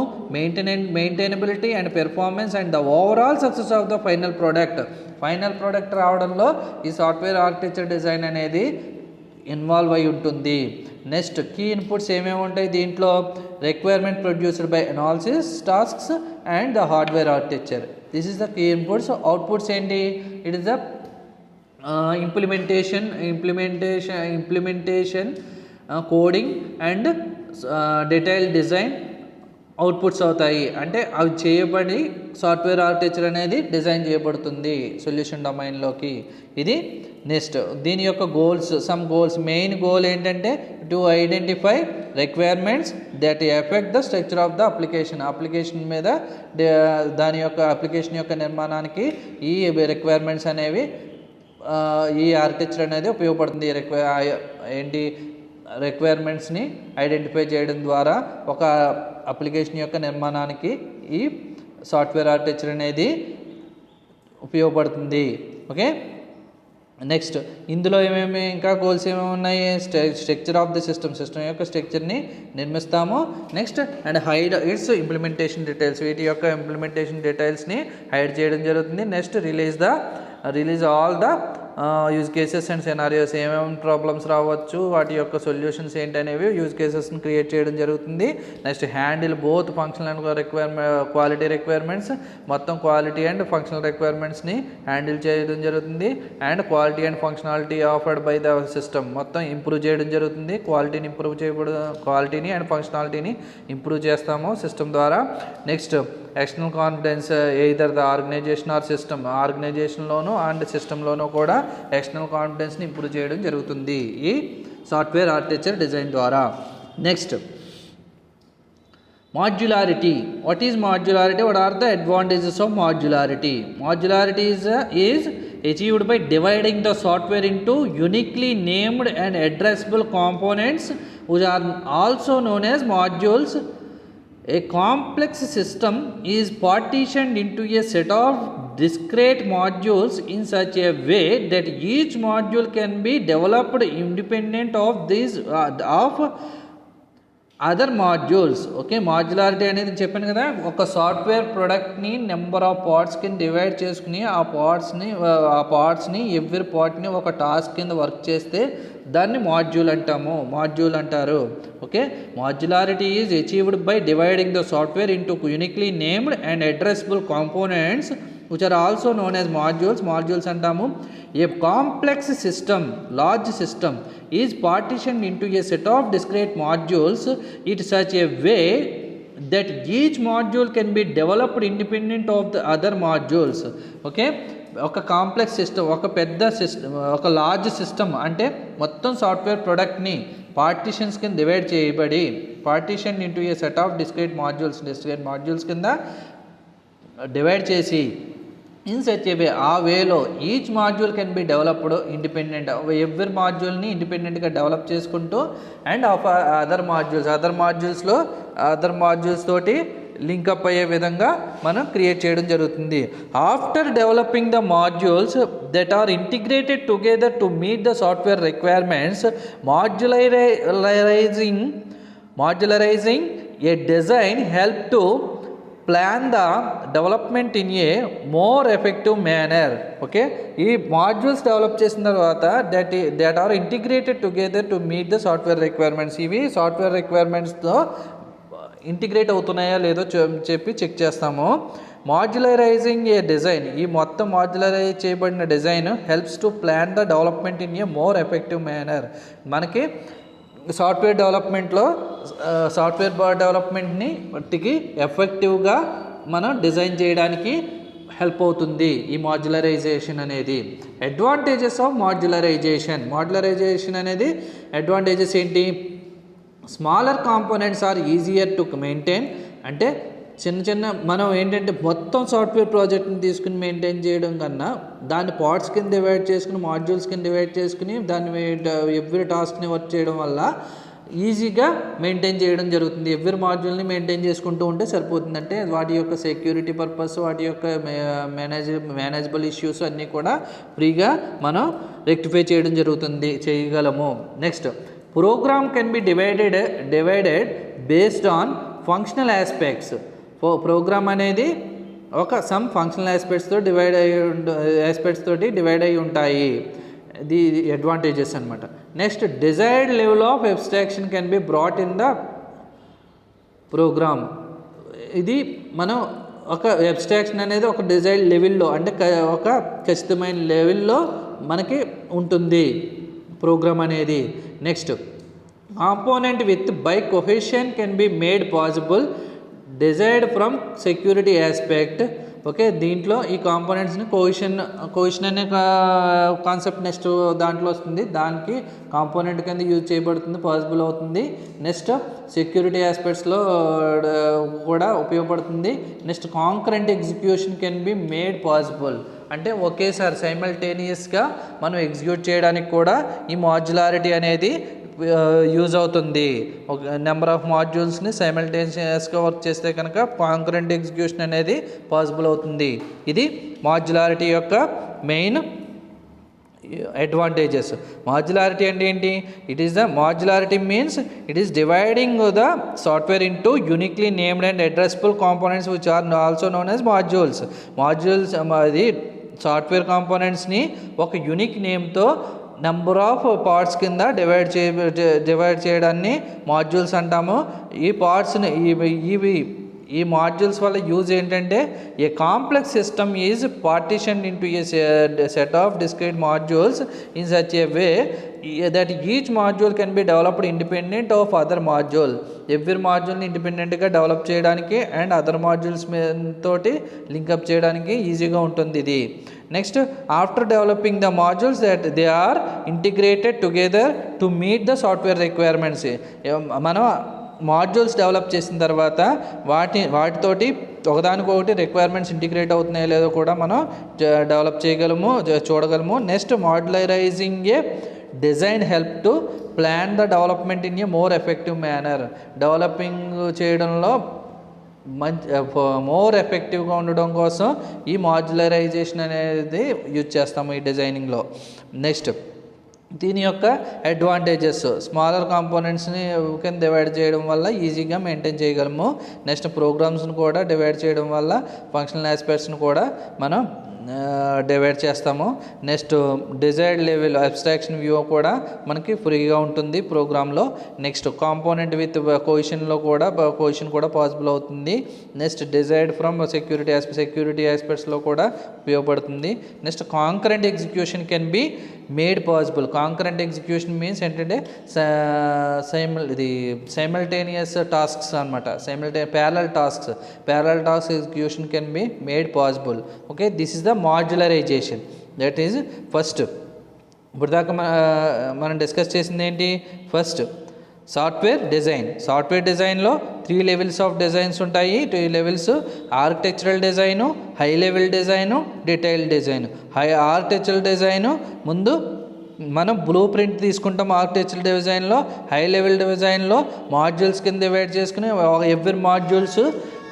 maintainability and performance and the overall success of the final product రావడంలో ఈ సాఫ్ట్వేర్ ఆర్కిటెక్చర్ డిజైన్ అనేది ఇన్వాల్వ్ అయి ఉంటుంది. నెక్స్ట్ కీ ఇన్పుట్స్ ఏమేమి ఉంటాయి దీంట్లో? Requirement produced by analysis tasks and the hardware architecture. This is the key inputs. Outputs ఏంటి? It is the implementation, coding and detail design outputs అవుతాయి. అంటే అవి చేయబడి సాఫ్ట్వేర్ ఆర్కిటెక్చర్ అనేది డిజైన్ చేయబడుతుంది సొల్యూషన్ డొమైన్లోకి. ఇది నెక్స్ట్ దీని యొక్క గోల్స్, మెయిన్ గోల్ ఏంటంటే to identify requirements that effect the structure of the application మీద దాని యొక్క అప్లికేషన్ యొక్క నిర్మాణానికి ఈ రిక్వైర్మెంట్స్ అనేవి ఈ ఆర్కిటెక్చర్ అనేది ఉపయోగపడుతుంది. రిక్వైర్మెంట్స్ని ఐడెంటిఫై చేయడం ద్వారా ఒక అప్లికేషన్ యొక్క నిర్మాణానికి ఈ సాఫ్ట్వేర్ ఆర్కిటెక్చర్ అనేది ఉపయోగపడుతుంది. ఓకే, నెక్స్ట్ ఇందులో ఏమేమి ఇంకా గోల్స్ ఏమేమి ఉన్నాయి? స్ట్రక్చర్ ఆఫ్ ది సిస్టమ్ యొక్క స్ట్రక్చర్ని నిర్మిస్తాము. Next and hide its implementation details, వీటి యొక్క ఇంప్లిమెంటేషన్ డీటెయిల్స్ని హైడ్ చేయడం జరుగుతుంది. Next release all the use cases and scenarios, ఏమేమి ప్రాబ్లమ్స్ రావచ్చు, వాటి యొక్క సొల్యూషన్స్ ఏంటనేవి యూజ్ కేసెస్ని క్రియేట్ చేయడం జరుగుతుంది. Next handle both functional and quality requirements, మొత్తం క్వాలిటీ అండ్ ఫంక్షనల్ రిక్వైర్మెంట్స్ని హ్యాండిల్ చేయడం జరుగుతుంది. And quality and functionality offered by the system, మొత్తం ఇంప్రూవ్ చేయడం జరుగుతుంది. క్వాలిటీని అండ్ ఫంక్షనాలిటీని ఇంప్రూవ్ చేస్తాము సిస్టమ్ ద్వారా. Next external confidence, either the organization or system, ఆర్గనైజేషన్లోనూ అండ్ సిస్టంలోనూ కూడా ఎక్స్టర్నల్ కాన్ఫిడెన్స్ని ఇంప్రూవ్ చేయడం జరుగుతుంది ఈ సాఫ్ట్వేర్ ఆర్కిటెక్చర్ డిజైన్ ద్వారా. Next modularity. What is modularity? What are the advantages of modularity? Modularity is achieved by dividing the software into uniquely named and addressable components which are also known as modules. A complex system is partitioned into a set of discrete modules in such a way that each module can be developed independent of other modules. Okay, modularity అనేది చెప్పాను కదా, ఒక సాఫ్ట్వేర్ ప్రోడక్ట్ని నెంబర్ ఆఫ్ పార్ట్స్ కింద డివైడ్ చేసుకుని ఆ పార్ట్స్ని ఎవ్రీ పార్ట్ని ఒక టాస్క్ కింద వర్క్ చేస్తే దాన్ని మాడ్యూల్ అంటారు. Okay, modularity is achieved by dividing the software into uniquely named and addressable components which are also known as modules అంటాము. A complex system, large system is partitioned into a set of discrete modules in such a way that each module can be developed independent of the other modules. Okay, ఒక కాంప్లెక్స్ సిస్టమ్, ఒక పెద్ద సిస్టమ్, ఒక లార్జ్ సిస్టమ్ అంటే మొత్తం సాఫ్ట్వేర్ ప్రోడక్ట్ని పార్టిషన్స్ కింద డివైడ్ చేయబడి partition into a set of discrete modules కింద డివైడ్ చేసి ఇన్ సచ్ ఏ వే, ఆ వేలో each module can be developed independent, every మాడ్యూల్ని ఇండిపెండెంట్గా డెవలప్ చేసుకుంటూ అండ్ ఆఫ్ అదర్ మాడ్యూల్స్ తోటి లింకప్ అయ్యే విధంగా మనం క్రియేట్ చేయడం జరుగుతుంది. After developing the modules that are integrated together to meet the software requirements, modularising a design help to plan the development in a more effective manner. Okay, ఈ మాడ్యూల్స్ డెవలప్ చేసిన తర్వాత that are integrated together to meet the software requirements, ఇవి సాఫ్ట్వేర్ రిక్వైర్మెంట్స్తో ఇంటిగ్రేట్ అవుతున్నాయా లేదో చెప్పి చెక్ చేస్తాము. మాడ్యులరైజింగ్ ఏ డిజైన్, ఈ మొత్తం మాడ్యులరైజ్ చేయబడిన design helps to plan the development in a more effective manner. మనకి సాఫ్ట్వేర్ డెవలప్మెంట్ని బట్టికి ఎఫెక్టివ్గా మనం డిజైన్ చేయడానికి హెల్ప్ అవుతుంది ఈ మాడ్యులరైజేషన్ అనేది. అడ్వాంటేజెస్ ఆఫ్ మాడ్యులరైజేషన్ అనేది అడ్వాంటేజెస్ ఏంటి? Smaller components are easier to maintain, అంటే చిన్న మనం ఏంటంటే మొత్తం సాఫ్ట్వేర్ ప్రాజెక్ట్ని తీసుకుని మెయింటైన్ చేయడం కన్నా దాన్ని పార్ట్స్ కింద డివైడ్ చేసుకుని మాడ్యూల్స్ కింద డివైడ్ చేసుకుని దాన్ని ఎవ్రీ టాస్క్ని వర్క్ చేయడం వల్ల ఈజీగా మెయింటైన్ చేయడం జరుగుతుంది. ఎవ్రీ మాడ్యూల్ని మెయింటైన్ చేసుకుంటూ ఉంటే సరిపోతుంది. అంటే వాటి యొక్క సెక్యూరిటీ పర్పస్, వాటి యొక్క మేనేజబుల్ ఇష్యూస్ అన్నీ కూడా ఫ్రీగా మనం రెక్టిఫై చేయగలము. Next, program can be divided based on functional aspects. Program అనేది ఒక సమ్ ఫంక్షనల్ ఆస్పెక్ట్స్ తోటి డివైడ్ అయి ఉంటాయి. ఇది అడ్వాంటేజెస్ అనమాట. Next, desired level of abstraction can be brought in the program. ఇది మనం ఒక అబ్స్ట్రాక్షన్ అనేది ఒక డిజైర్డ్ లెవెల్లో, అంటే ఒక ఖచ్చితమైన లెవెల్లో మనకి ఉంటుంది ప్రోగ్రామ్ అనేది. Next, component with by cohesion can be made possible desired from security aspect. Okay, దీంట్లో ఈ కాంపోనెంట్స్ని కోహెషన్ అనే కాన్సెప్ట్ నెక్స్ట్ దాంట్లో వస్తుంది. దానికి కాంపోనెంట్ కింద యూజ్ చేయబడుతుంది, పాసిబుల్ అవుతుంది. నెక్స్ట్, సెక్యూరిటీ ఆస్పెక్ట్స్లో కూడా ఉపయోగపడుతుంది. Next, concurrent execution can be made possible, అంటే ఒకేసారి సైమల్టేనియస్గా మనం ఎగ్జిక్యూట్ చేయడానికి కూడా ఈ మాడ్యులారిటీ అనేది యూజ్ అవుతుంది. ఒక నెంబర్ ఆఫ్ మాడ్యూల్స్ని సైమల్టేనియస్గా వర్క్ చేస్తే కనుక కాంకరెంట్ ఎగ్జిక్యూషన్ అనేది పాసిబుల్ అవుతుంది. ఇది మాడ్యులారిటీ యొక్క మెయిన్ అడ్వాంటేజెస్. మాడ్యులారిటీ అంటే ఏంటి? Modularity means it is dividing the software into uniquely named and addressable components which are also known as modules. అది సాఫ్ట్వేర్ కాంపోనెంట్స్ని ఒక యూనిక్ నేమ్తో నెంబర్ ఆఫ్ పార్ట్స్ కింద డివైడ్ చేయడాన్ని మాడ్యూల్స్ అంటాము. ఈ పార్ట్స్ని ఈ మాడ్యూల్స్ వల్ల యూజ్ ఏంటంటే, a complex system is partition into a set of discrete modules in such a way that each module can be developed independent of other module. Every మాడ్యూల్ని ఇండిపెండెంట్గా డెవలప్ చేయడానికి అండ్ అదర్ మాడ్యూల్స్ తోటి లింకప్ చేయడానికి ఈజీగా ఉంటుంది ఇది. Next, after developing the modules that they are integrated together to meet the software requirements. మనం మాడ్యూల్స్ డెవలప్ చేసిన తర్వాత వాటితోటి ఒకదానికొకటి రిక్వైర్మెంట్స్ ఇంటిగ్రేట్ అవుతున్నాయో లేదో కూడా మనం డెవలప్ చూడగలము. Next, modularising a design help to plan the development in a more effective manner. Developing చేయడంలో మోర్ ఎఫెక్టివ్గా ఉండడం కోసం ఈ మాడ్యులరైజేషన్ అనేది యూజ్ చేస్తాము ఈ డిజైనింగ్లో. నెక్స్ట్, దీని యొక్క అడ్వాంటేజెస్, స్మాలర్ కాంపోనెంట్స్ని కింద డివైడ్ చేయడం వల్ల ఈజీగా మెయింటైన్ చేయగలము. నెక్స్ట్ ప్రోగ్రామ్స్ని కూడా డివైడ్ చేయడం వల్ల ఫంక్షనల్ ఆస్పెక్ట్స్ని కూడా మనం డివైడ్ చేస్తాము. Next desired level abstraction view కూడా మనకి ఫ్రీగా ఉంటుంది ప్రోగ్రాంలో. నెక్స్ట్ కాంపోనెంట్ విత్ కోషన్ కూడా పాసిబుల్ అవుతుంది. నెక్స్ట్ డిజైర్డ్ ఫ్రమ్ సెక్యూరిటీ ఆస్పెక్ట్స్లో కూడా ఉపయోగపడుతుంది. Next concurrent execution can be made possible. Concurrent execution means ఏంటంటే సైమల్టేనియస్ టాస్క్స్ అనమాట. Parallel tasks execution can be made possible. Okay, this is the modularisation. That is first. ఇప్పుడు దాకా మనం డిస్కస్ చేసింది ఏంటి? ఫస్ట్ సాఫ్ట్వేర్ డిజైన్లో 3 లెవెల్స్ ఆఫ్ డిజైన్స్ ఉంటాయి. 3 levels: architectural design, high level design, detailed design. Architectural design ముందు మనం బ్లూ ప్రింట్ తీసుకుంటాం. ఆర్కిటెక్చరల్ డిజైన్లో, హై లెవెల్ డిజైన్లో మాడ్యూల్స్ కింద డివైడ్ చేసుకుని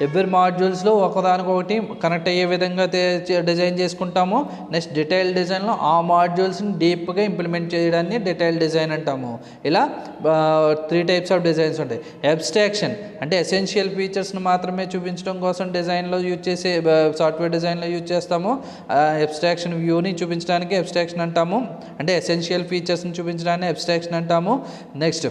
ఎవ్రీ మాడ్యూల్స్లో ఒకదానికొకటి కనెక్ట్ అయ్యే విధంగా డిజైన్ చేసుకుంటాము. నెక్స్ట్ డీటెయిల్ డిజైన్లో ఆ మాడ్యూల్స్ని డీప్గా ఇంప్లిమెంట్ చేయడాన్ని డీటెయిల్ డిజైన్ అంటాము. ఇలా 3 టైప్స్ ఆఫ్ డిజైన్స్ ఉంటాయి. అబ్స్ట్రాక్షన్ అంటే ఎసెన్షియల్ ఫీచర్స్ని మాత్రమే చూపించడం కోసం డిజైన్లో సాఫ్ట్వేర్ డిజైన్లో యూజ్ చేస్తాము. అబ్స్ట్రాక్షన్ వ్యూని చూపించడానికి అబ్స్ట్రాక్షన్ అంటాము. అంటే ఎసెన్షియల్ ఫీచర్స్ని చూపించడాన్ని అబ్స్ట్రాక్షన్ అంటాము. నెక్స్ట్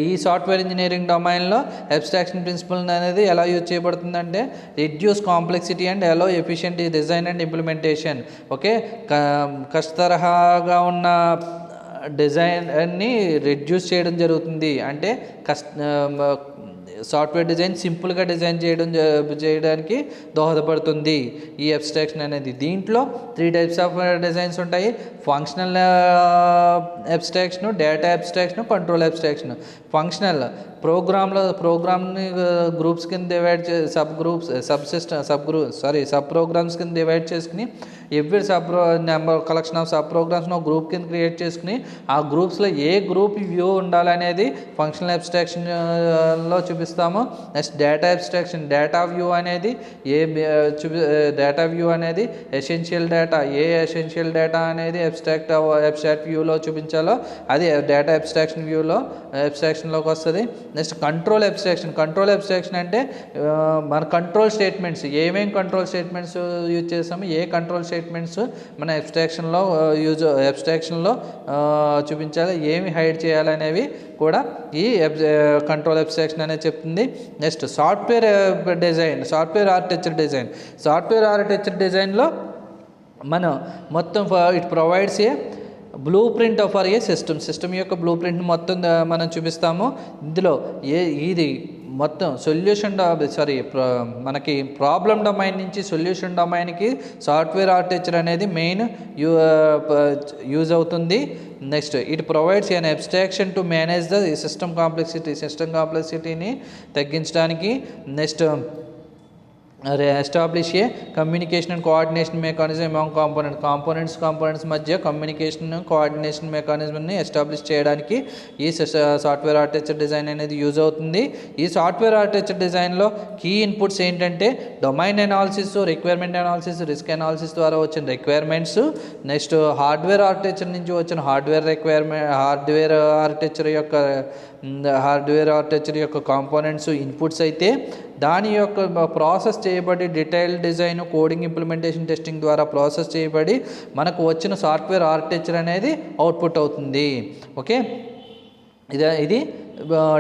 ఈ సాఫ్ట్వేర్ ఇంజనీరింగ్ డొమైన్లో అబ్స్ట్రాక్షన్ ప్రిన్సిపల్ అనేది ఎలా యూజ్ చేయబడుతుందంటే reduce complexity and allow efficient design and implementation. Okay, కష్టతరహాగా ఉన్న డిజైన్ని రెడ్యూస్ చేయడం జరుగుతుంది. అంటే సాఫ్ట్వేర్ డిజైన్ సింపుల్గా డిజైన్ చేయడానికి దోహదపడుతుంది ఈ అబ్స్ట్రాక్షన్ అనేది. దీంట్లో 3 టైప్స్ ఆఫ్ డిజైన్స్ ఉంటాయి: functional abstraction, data abstraction, control abstraction. Functional ప్రోగ్రామ్ని గ్రూప్స్ కింద డివైడ్ సబ్ ప్రోగ్రామ్స్ కింద డివైడ్ చేసుకుని ఎవ్రీ కలెక్షన్ ఆఫ్ సబ్ ప్రోగ్రామ్స్ని గ్రూప్ కింద క్రియేట్ చేసుకుని ఆ గ్రూప్స్లో ఏ గ్రూప్ వ్యూ ఉండాలనేది ఫంక్షనల్ అబ్స్ట్రాక్షన్లో చూపిస్తాము. Next data abstraction, data view అనేది ఎసెన్షియల్ డేటా, ఎసెన్షియల్ డేటా అనేది అబ్స్ట్రాక్ట్ వ్యూలో చూపించాలో అది డేటా అబ్స్ట్రాక్షన్లోకి వస్తుంది. నెక్స్ట్ కంట్రోల్ అబ్స్ట్రాక్షన్ అంటే మన కంట్రోల్ స్టేట్మెంట్స్, ఏమేమి కంట్రోల్ స్టేట్మెంట్స్ యూజ్ చేస్తాము, ఏ కంట్రోల్ స్టేట్మెంట్స్ మన అబ్స్ట్రాక్షన్లో చూపించాలి, ఏమి హైడ్ చేయాలనేవి కూడా ఈ కంట్రోల్ అబ్స్ట్రాక్షన్ అనేది చెప్తుంది. నెక్స్ట్ సాఫ్ట్వేర్ ఆర్కిటెక్చర్ డిజైన్లో మనం మొత్తం it provides a blueprint for a system యొక్క బ్లూ ప్రింట్ని మొత్తం మనం చూపిస్తాము. ఇందులో ఇది మొత్తం మనకి ప్రాబ్లమ్ డొమైన్ నుంచి సొల్యూషన్ డొమైన్కి సాఫ్ట్వేర్ ఆర్కిటెక్చర్ అనేది మెయిన్ యూజ్ అవుతుంది. Next it provides an abstraction to manage the system కాంప్లెక్సిటీని తగ్గించడానికి. నెక్స్ట్ establish a communication and coordination mechanism among components మధ్య కమ్యూనికేషన్ కోఆర్డినేషన్ మెకానిజంని ఎస్టాబ్లిష్ చేయడానికి ఈ సాఫ్ట్వేర్ ఆర్కిటెక్చర్ డిజైన్ అనేది యూజ్ అవుతుంది. ఈ సాఫ్ట్వేర్ ఆర్కిటెక్చర్ డిజైన్లో కీ ఇన్పుట్స్ ఏంటంటే domain analysis, requirement analysis, risk analysis ద్వారా వచ్చిన రిక్వైర్మెంట్స్. నెక్స్ట్ హార్డ్వేర్ ఆర్కిటెక్చర్ నుంచి వచ్చిన హార్డ్వేర్ ఆర్కిటెక్చర్ యొక్క కాంపోనెంట్స్ ఇన్పుట్స్ అయితే దాని యొక్క ప్రాసెస్ చేయబడి detail design, coding, implementation, testing ద్వారా ప్రాసెస్ చేయబడి మనకు వచ్చిన సాఫ్ట్వేర్ ఆర్కిటెక్చర్ అనేది అవుట్పుట్ అవుతుంది. ఓకే, ఇది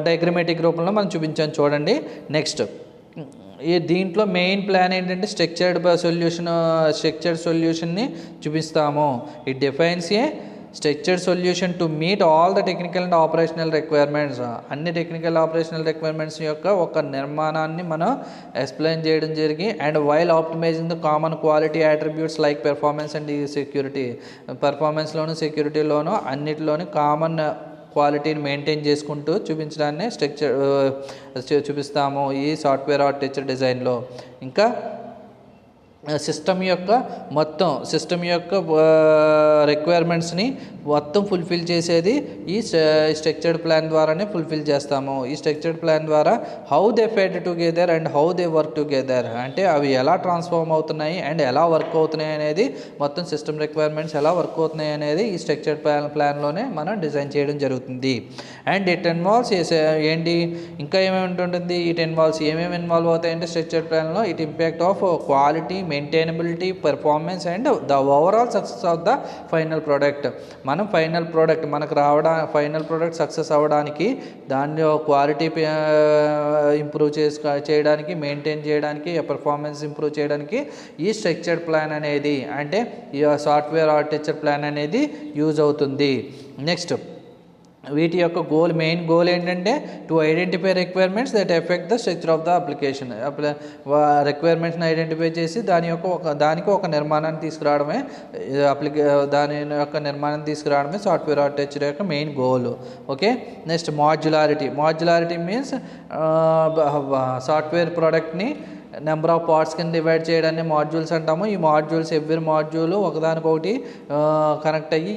డయాగ్రమాటిక్ రూపంలో మనం చూపించాను చూడండి. నెక్స్ట్ దీంట్లో మెయిన్ ప్లాన్ ఏంటంటే స్ట్రక్చర్డ్ సొల్యూషన్ని చూపిస్తాము. It defines A structured solution to meet all the technical and operational requirements. అన్ని టెక్నికల్ ఆపరేషనల్ రిక్వైర్మెంట్స్ యొక్క ఒక నిర్మాణాన్ని మనం ఎక్స్ప్లెయిన్ చేయడం జరిగి and while optimising the common quality attributes like performance and security. పెర్ఫార్మెన్స్లోను సెక్యూరిటీలోను అన్నిటిలోని కామన్ క్వాలిటీని మెయింటైన్ చేసుకుంటూ చూపించడాన్ని చూపిస్తాము ఈ సాఫ్ట్వేర్ ఆర్కిటెక్చర్ డిజైన్లో. ఇంకా సిస్టమ్ యొక్క మొత్తం రిక్వైర్మెంట్స్ని మొత్తం ఫుల్ఫిల్ చేసేది ఈ స్ట్రక్చర్డ్ ప్లాన్ ద్వారానే ఫుల్ఫిల్ చేస్తాము. ఈ స్ట్రక్చర్డ్ ప్లాన్ ద్వారా how they fed together and how they work together, అంటే అవి ఎలా ట్రాన్స్ఫార్మ్ అవుతున్నాయి అండ్ ఎలా వర్క్ అవుతున్నాయి అనేది, మొత్తం సిస్టమ్ రిక్వైర్మెంట్స్ ఎలా వర్క్ అవుతున్నాయి అనేది ఈ స్ట్రక్చర్డ్ ప్లాన్లోనే మనం డిజైన్ చేయడం జరుగుతుంది. అండ్ ఇట్ ఇన్వాల్వ్స్ ఏంటి ఇంకా ఏమేమి ఉంటుంది, ఇట్ ఇన్వాల్వ్స్ ఏమేమి ఇన్వాల్వ్ అవుతాయంటే స్ట్రక్చర్డ్ ప్లాన్లో it impact of quality, maintainability, performance and the overall success of the final product. మనం ఫైనల్ ప్రోడక్ట్ సక్సెస్ అవ్వడానికి, దాని క్వాలిటీ ఇంప్రూవ్ చేయడానికి, మెయింటైన్ చేయడానికి, పెర్ఫార్మెన్స్ ఇంప్రూవ్ చేయడానికి ఈ స్ట్రక్చర్డ్ ప్లాన్ అనేది, అంటే ఈ సాఫ్ట్వేర్ ఆర్కిటెక్చర్ ప్లాన్ అనేది యూజ్ అవుతుంది. నెక్స్ట్ వీటి యొక్క మెయిన్ గోల్ ఏంటంటే to identify requirements that effect the structure of the application. రిక్వైర్మెంట్స్ని ఐడెంటిఫై చేసి దానికి ఒక నిర్మాణాన్ని తీసుకురావడమే సాఫ్ట్వేర్ ఆర్కిటెక్చర్ యొక్క main goal. Okay, next modularity means software ప్రోడక్ట్ని నెంబర్ ఆఫ్ పార్ట్స్ కింద డివైడ్ చేయడాన్ని మాడ్యూల్స్ అంటాము. ఈ మాడ్యూల్స్ ఎవ్రీ మాడ్యూల్ ఒకదానికొకటి కనెక్ట్ అయ్యి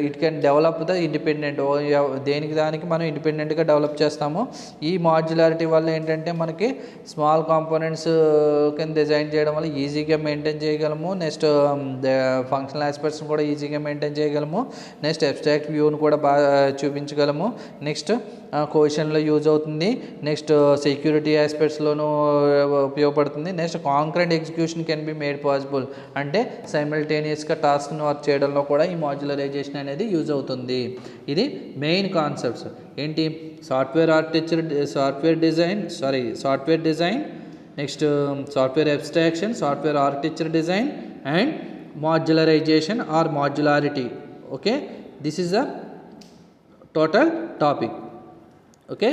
it can develop the independent, దానికి మనం ఇండిపెండెంట్గా డెవలప్ చేస్తాము. ఈ మాడ్యులారిటీ వల్ల ఏంటంటే మనకి స్మాల్ కాంపోనెంట్స్ కింద డిజైన్ చేయడం వల్ల ఈజీగా మెయింటైన్ చేయగలము. నెక్స్ట్ ఫంక్షనల్ ఆస్పెక్ట్స్ని కూడా ఈజీగా మెయింటైన్ చేయగలము. నెక్స్ట్ అబ్స్ట్రాక్ట్ వ్యూని కూడా బాగా చూపించగలము. నెక్స్ట్ కోషన్లో యూజ్ అవుతుంది. నెక్స్ట్ సెక్యూరిటీ ఆస్పెక్ట్స్లోనూ ఉపయోగపడుతుంది. Next concrete execution can be made possible, అంటే సైమల్టేనియస్గా టాస్క్ని వర్క్ చేయడంలో కూడా ఈ మాడ్యులరైజేషన్ అనేది యూజ్ అవుతుంది. ఇది మెయిన్ కాన్సెప్ట్స్ ఏంటి, software design, next software abstraction, software architecture design and modularization or modularity. Okay, this is the total topic. Okay.